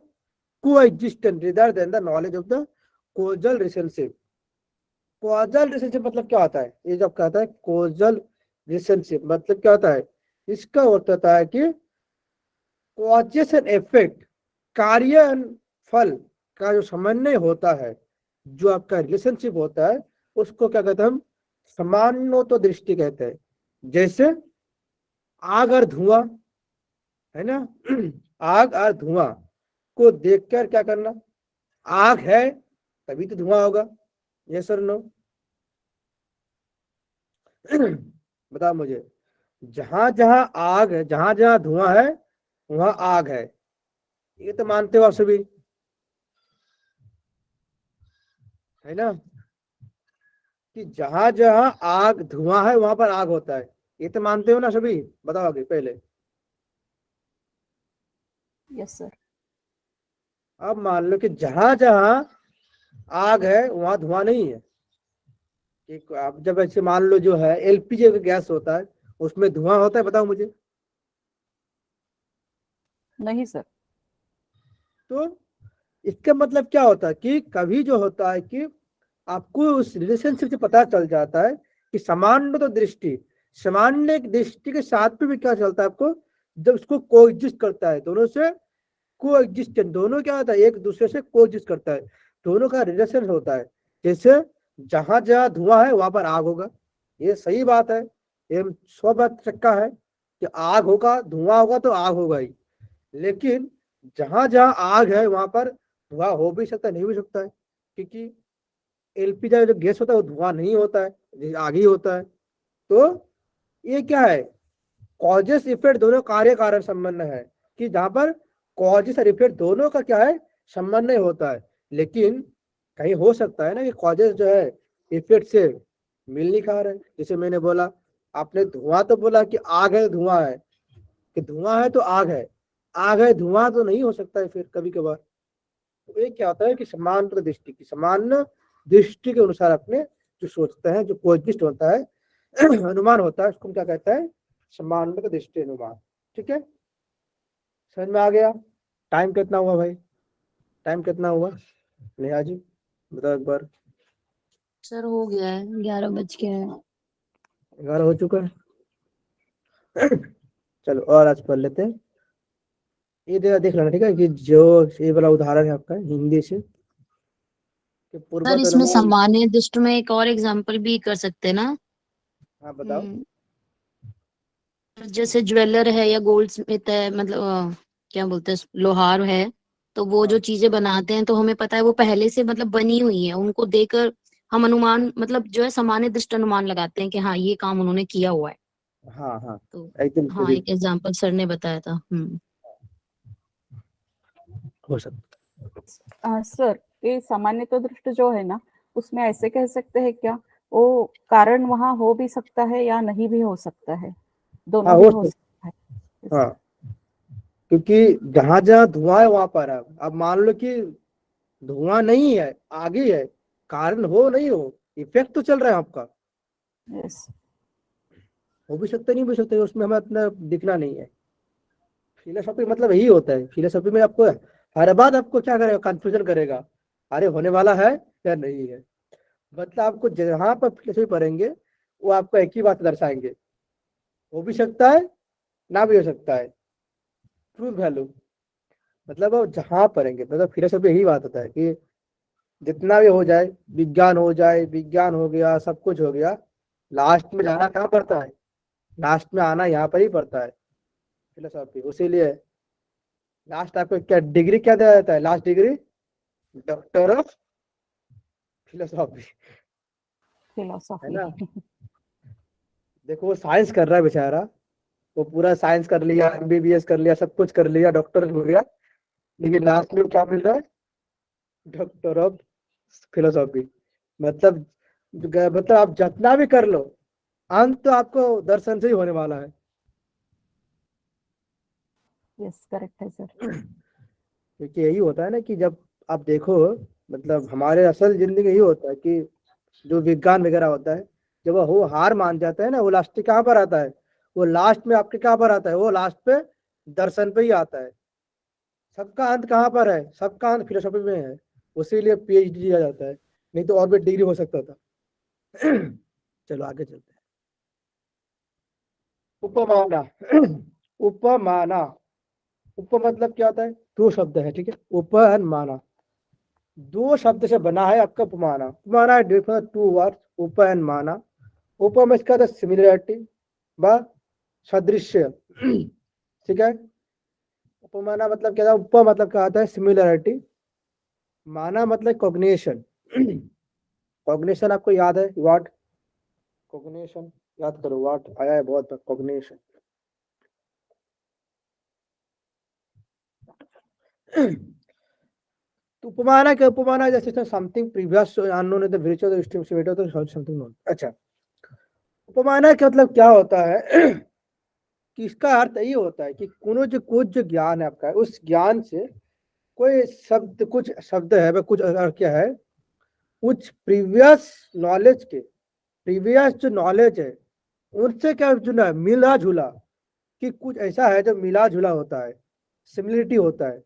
coexistence rather than the knowledge of the causal relationship. Causal relationship मतलब क्या होता है, ये जब कहता है कोजल रिलेशनशिप मतलब क्या होता है, इसका अर्थ होता है कि कॉजेस एंड इफेक्ट, कार्य एंड फल का जो समन्वय होता है, जो आपका रिलेशनशिप होता है, उसको क्या कहते हैं हम, समानोत्तर दृष्टि कहते हैं। जैसे आग और धुआं है ना, आग और धुआं को देखकर क्या करना, आग है तभी तो धुआं होगा, यस और नो। बताओ मुझे, जहां जहां आग है, जहां जहां धुआं है वहां आग है, ये तो मानते हो आप सभी, है ना, कि जहां जहां आग धुआं है वहां पर आग होता है, ये तो मानते हो ना सभी, बताओ आगे पहले। Yes sir. अब मान लो कि जहां जहां आग है वहां धुआं नहीं है। एक आप जब ऐसे मान लो जो है एलपीजी का गैस होता है उसमें धुआं होता है, बताओ मुझे। नहीं सर। तो इसका मतलब क्या होता है कि कभी जो होता है कि आपको उस रिलेशनशिप से पता चल जाता है कि सामान्य तो दृष्टि, सामान्य दृष्टि के साथ में भी क्या चलता है आपको, जब उसको कोएग्जिस्ट करता है, दोनों से कोएग्जिस्टेंस, दोनों क्या होता है, एक दूसरे से कोएग्जिस्ट करता है, दोनों का रिलेशन होता है। जैसे जहां जहां धुआं है वहां पर आग होगा, ये सही बात है, ये 100% चक्का है कि आग होगा, धुआं होगा तो आग होगा ही। लेकिन जहां जहां आग है वहां पर धुआं हो भी सकता है, नहीं हो सकता है, क्योंकि एलपीजी जो गैस होता है वो धुआं नहीं होता है, आग ही होता है। तो ये क्या है, कॉजेस इफेक्ट दोनों कार्य कारण संबंध है, कि जहां पर कॉजेस और इफेक्ट दोनों का क्या है, संबंध होता है। लेकिन कहीं हो सकता है ना कि कॉजेस जो है इफेक्ट से मिल नहीं खा रहे, जैसे मैंने बोला, आपने धुआं तो बोला कि आग है धुआं है, कि धुआं है तो आग है, आग है धुआं तो नहीं हो सकता है फिर कभी कभार। तो ये क्या होता है कि सामान्य दृष्टि की, सामान्य दृष्टि के अनुसार अपने जो सोचते हैं, जो कोएग्जिस्ट होता है, अनुमान होता है, उसको क्या कहता है, सामान्य दृष्टि अनुमान। ठीक है, समझ में आ गया। टाइम कितना हुआ भाई, टाइम कितना हुआ नेहा जी, बताओ एक बार। सर हो गया है, 11 बज गए हैं। 11 हो चुका है। चलो और आज पढ़ लेते हैं, ये देख लेना, ठीक है, कि जो ये वाला उदाहरण है आपका हिंदी से, कि सर पूर्वत इसमें अनुमान। सामान्य दृष्टि में एक और एग्जांपल भी कर सकते हैं ना। हाँ बताओ। जैसे ज्वेलर है या गोल्ड स्मिथ है, मतलब क्या बोलते हैं, लोहार है, तो वो हाँ जो चीजें बनाते हैं तो हमें पता है वो पहले से मतलब बनी हुई है, उनको देखकर हम अनुमान मतलब जो है सामान्य दृष्टि अनुमान लगाते हैं कि हाँ ये काम उन्होंने किया हुआ है। हाँ हाँ, तो एकदम हाँ, सही, एक एग्जांपल सर ने बताया था। हो सकता। सर ये सामान्यतः दृष्टि जो है ना, उसमें ऐसे कह सकते हैं क्या, वो कारण वहां हो भी सकता है या नहीं भी हो सकता है, हाँ दोनों हो भी हो सकता, सकता है। हाँ, क्योंकि जहां जहां धुआं है वहां पर है। अब मान लो कि धुआं नहीं है, आगे है, कारण हो नहीं हो, इफेक्ट तो चल रहा है आपका, यस। हो भी सकता है, नहीं भी सकता है, उसमें हमें अपना दिखना नहीं है। फिलोसॉफी मतलब यही होता है, फिलोसॉफी में आपको हर बात आपको क्या करेगा, कंफ्यूजन करेगा। अरे होने वाला है या नहीं है। मतलब आपको जहाँ पर फिलोसफी पढ़ेंगे वो आपको एक ही बात दर्शाएंगे, हो भी सकता है ना भी हो सकता है, ट्रूथ वैल्यू। मतलब आप जहाँ पढ़ेंगे मतलब फिलोसफी यही बात होता है कि जितना भी हो जाए, विज्ञान हो जाए, विज्ञान हो गया, सब कुछ हो गया, लास्ट में जाना कहाँ पड़ता है, लास्ट में आना यहाँ पर ही पड़ता है फिलोसॉफी। उसीलिए लास्ट आपको क्या डिग्री क्या दिया जाता है, last degree doctor of philosophy, है फिलोसॉफी। ना। देखो वो साइंस कर रहा है बेचारा, वो पूरा साइंस कर लिया, एमबीबीएस कर लिया, सब कुछ कर लिया, डॉक्टर हो गया, लेकिन लास्ट में क्या मिल रहा है, डॉक्टर ऑफ फिलोसॉफी। मतलब मतलब आप जितना भी कर लो, अंत तो आपको दर्शन से ही होने वाला है। यस करेक्ट है सर। क्योंकि यही होता है ना कि जब आप देखो, मतलब हमारे असल जिंदगी यही होता है कि जो विज्ञान वगैरह होता है, जब वो हार मान जाता है ना, वो लास्ट कहाँ पर आता है, वो लास्ट में आपके कहाँ पर आता है, वो लास्ट पे दर्शन पे ही आता है। सबका अंत कहाँ पर है, सबका अंत फिलोसफी में है, उसीलिए पीएचडी दिया जाता है, नहीं तो और भी डिग्री हो सकता था। चलो आगे चलते हैं। उपमाना। उपमाना, उप मतलब क्या होता है, दो शब्द है, ठीक है, उप एंड माना, दो शब्द से बना है आपका उपमाना। उपमाना है डिफरेंट टू वर्ड, उप एंड माना। उप में इसका था सिमिलरिटी व सदृश्य, ठीक है। उपमाना मतलब क्या था, उप मतलब क्या आता है, सिमिलरिटी, माना मतलब कॉग्निशन। कॉग्निशन आपको याद है, व्हाट, कॉग्निशन याद करो, व्हाट आया है बहुत, कॉग्निशन। तो उपमाना क्या, उपमाना जैसे something previous unknown the which the estimate तो समथिंग नोन। अच्छा, उपमाना का मतलब क्या होता है कि इसका अर्थ ये होता है कि कुछ जो ज्ञान है आपका, उस ज्ञान से कोई शब्द, कुछ शब्द है वह कुछ अर्थ क्या है, कुछ प्रीवियस नॉलेज के, प्रीवियस जो नॉलेज है उनसे क्या जुड़ा, मिला जुला, कि कुछ ऐसा है जो मिला जुला होता है, सिमिलरिटी होता है।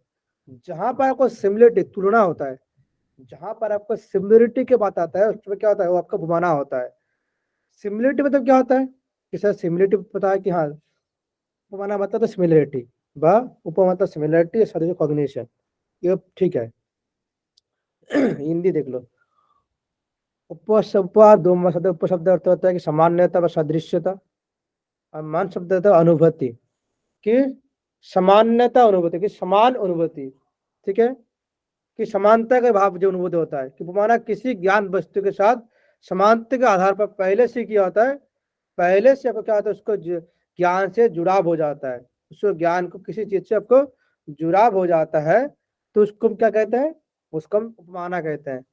जहां पर आपको सिमिलरिटी, तुलना होता है, जहां पर आपको सिमिलरिटी की बात आता है उसमें क्या होता है, वो आपका घुमाना होता है। सिमिलरिटी मतलब क्या होता है, कि सर सिमिलरिटी पता है कि हाँ, उपमाना मतलब तो सिमिलरिटी, व उप मतलब सिमिलरिटी, सदृश कॉग्निशन, ये ठीक है। हिंदी देख लो, उपसर्ग दो शब्द, उपशब्द अर्थ होता है कि सामान्यता व सदृश्यता, और मान शब्द होता है अनुभूति, कि सामान्यता अनुभूति, की समान अनुभूति, ठीक है, कि समानता के भाव जो अनुभूति होता है, कि माना किसी ज्ञान वस्तु के साथ समानता के आधार पर पहले से किया होता है, पहले से आपको क्या होता है, उसको ज्ञान से जुड़ाव हो जाता है, उसको ज्ञान को किसी चीज से आपको जुड़ाव हो जाता है, तो उसको हम क्या कहते हैं, उसको हम उपमाना कहते हैं।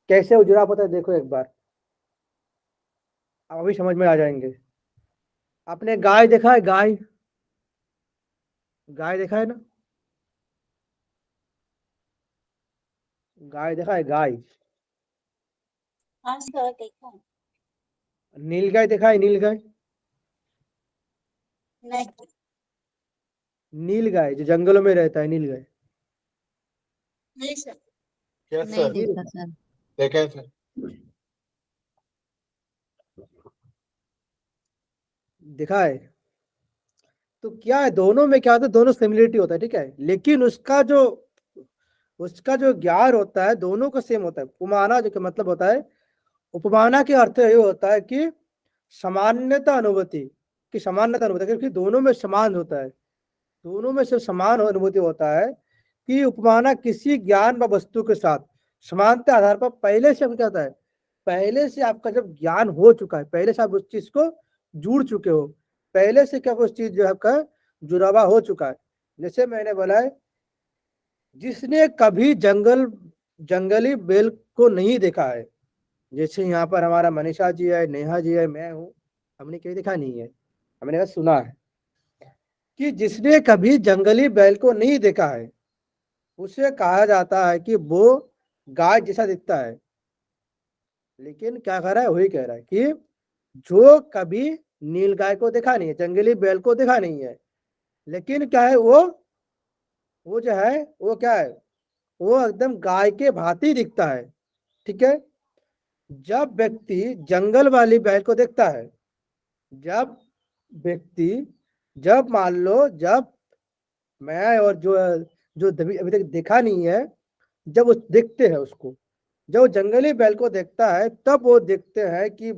कैसे वो जुड़ाव होता है देखो एक बार, आप अभी समझ में आ जाएंगे। आपने गाय देखा है, गाय, गाय देखा है ना, गाय देखा है, गाय, हाँ सर देखा है। नीलगाय देखा है, नीलगाय, नहीं नीलगाय जो जंगलों में रहता है, नीलगाय, नहीं सर। Yes, नहीं sir. देखा सर। देखा है sir. देखा है। तो क्या है, दोनों में क्या होता है, दोनों सिमिलरिटी होता है, ठीक है, लेकिन उसका जो ज्ञान होता है दोनों का सेम होता है। उपमाना जो कि मतलब होता है, उपमाना के अर्थ ये होता है कि सामान्यता अनुभूति, कि सामान्यता अनुभूति, क्योंकि दोनों में समान होता है, दोनों में से समान अनुभूति होता है, कि उपमाना किसी ज्ञान व वस्तु के साथ समानता आधार पर पहले से क्या होता है, पहले से आपका जब ज्ञान हो चुका है, पहले से आप उस चीज को जुड़ चुके हो, पहले से क्या उस चीज जो है आपका जुड़ावा हो चुका है। जैसे मैंने बोला है, जिसने कभी जंगली बेल को नहीं देखा है, जैसे यहाँ पर हमारा मनीषा जी है, नेहा जी है, मैं हूँ, हमने कहीं देखा नहीं है, हमने बस सुना है, कि जिसने कभी जंगली बैल को नहीं देखा है उसे कहा जाता है कि वो गाय जैसा दिखता है। लेकिन क्या कह रहा है, वही कह रहा है कि जो कभी नीलगाय को देखा नहीं है, जंगली बैल को देखा नहीं है, लेकिन क्या है, वो जो है वो क्या है, वो एकदम गाय के भांति दिखता है, ठीक है। जब व्यक्ति जंगल वाली बैल को देखता है, जब व्यक्ति, जब मान लो, जब मैं और जो जो अभी तक देखा नहीं है, जब वो देखते हैं उसको, जब वो जंगली बैल को देखता है, तब वो देखते हैं कि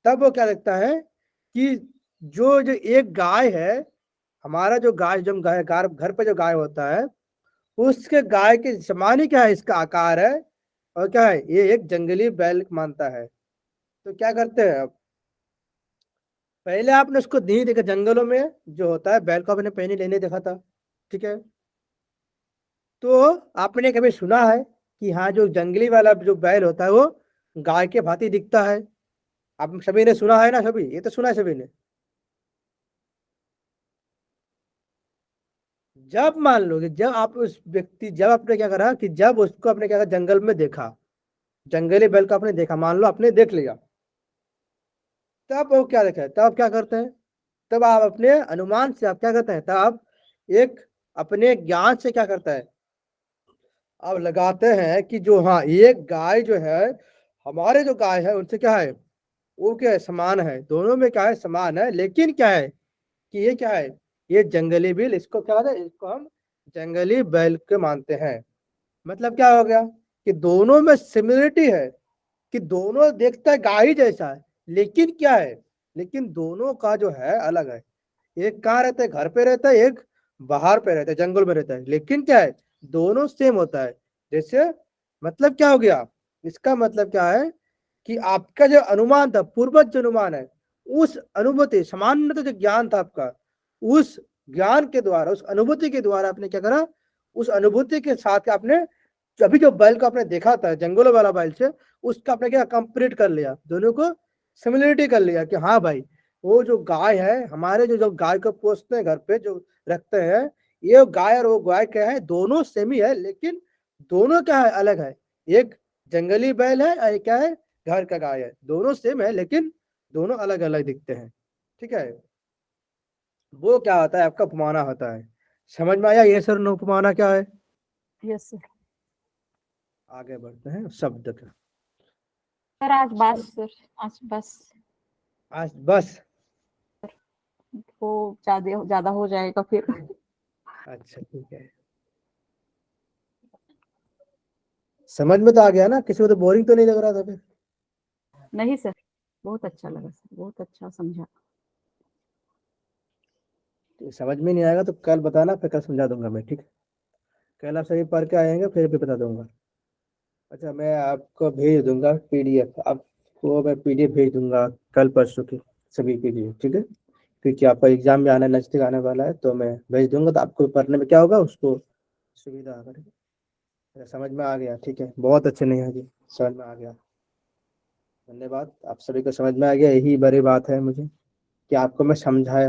तब वो क्या देखता है कि जो जो एक गाय है, हमारा जो गाय, जो गाय घर पे जो गाय होता है, उसके गाय के समान ही क्या है इसका आकार है, और क्या है, ये एक जंगली बैल मानता है। तो क्या करते हैं, अब पहले आपने उसको नहीं देखा, जंगलों में जो होता है बैल को आपने पहले लेने देखा था, ठीक है। तो आपने कभी सुना है कि हाँ, जो जंगली वाला जो बैल होता है वो गाय के भांति दिखता है? आप सभी ने सुना है ना, सभी, ये तो सुना है सभी ने। जब मान लो कि जब आप उस व्यक्ति, जब आपने क्या करा कि जब उसको आपने क्या करा, जंगल में देखा, जंगली बैल को आपने देखा, मान लो आपने देख लिया, तब वो क्या देखा है, तब क्या करते हैं, तब आप अपने अनुमान से आप क्या करते हैं, तब आप एक अपने ज्ञान से क्या करता है, आप लगाते हैं कि जो, हाँ, ये गाय जो है, हमारे जो गाय है उनसे क्या है, वो क्या है, समान है, दोनों में क्या है, समान है, लेकिन क्या है कि ये क्या है, ये जंगली बैल, इसको क्या कहते हैं, इसको हम जंगली बैल के मानते हैं। मतलब क्या हो गया कि दोनों में सिमिलरिटी है, कि दोनों देखता है गाय ही जैसा है, लेकिन क्या है, लेकिन दोनों का जो है अलग है। एक कहाँ रहता है, घर पे रहता है, एक बाहर पे रहता है, जंगल में रहता है, लेकिन क्या है, दोनों सेम होता है। जैसे मतलब क्या हो गया, इसका मतलब क्या है कि आपका जो अनुमान था, पूर्वज जो अनुमान है, उस अनुभूति, सामान्य जो ज्ञान था आपका, उस ज्ञान के द्वारा, उस अनुभूति के द्वारा आपने क्या करा, उस अनुभूति के साथ आपने अभी जो बैल को आपने देखा था जंगलों वाला बैल से, उसका आपने क्या कंप्लीट कर लिया, दोनों को सिमिलरिटी कर लिया कि हाँ भाई, वो जो गाय है, हमारे जो गाय को पोसते हैं घर पे जो रखते हैं, ये गाय और वो गाय क्या है, दोनों सेम ही है, लेकिन दोनों क्या है, अलग है। एक जंगली बैल है और एक क्या है, घर का गाय है, दोनों सेम है लेकिन दोनों अलग अलग दिखते हैं, ठीक है। वो क्या होता है, आपका उपमाना होता है। समझ में आया ये सर, उपमाना क्या है? Yes sir. आगे बढ़ते हैं शब्द का। सर आज बस, सर आज बस, आज बस, वो ज्यादा हो जाएगा फिर। अच्छा ठीक है, समझ में तो आ गया ना, किसी को तो बोरिंग तो नहीं लग रहा था फिर? नहीं सर, बहुत अच्छा लगा सर, बहुत अच्छा समझा। तो समझ में नहीं आएगा तो कल बताना, फिर कल समझा दूंगा मैं, ठीक है। कल आप सभी पढ़ के आएंगे, फिर भी बता दूंगा। अच्छा, मैं आपको भेज दूंगा पीडीएफ, आपको मैं पीडीएफ भेज दूंगा कल परसों की, सभी पीडीएफ, ठीक है। क्योंकि आपका एग्जाम भी आने नजदीक आने वाला है, तो मैं भेज दूंगा, तो आपको पढ़ने में क्या होगा, उसको सुविधा होगा। समझ में आ गया, ठीक है, बहुत अच्छे नहीं है जी, समझ में आ गया, धन्यवाद। आप सभी को समझ में आ गया, यही बड़ी बात है मुझे, कि आपको मैं समझा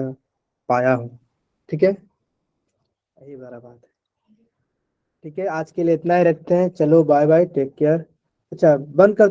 पाया हूँ, ठीक है, यही बड़ा बात है। ठीक है, आज के लिए इतना ही रखते हैं, चलो बाय बाय, टेक केयर। अच्छा, बंद कर दो।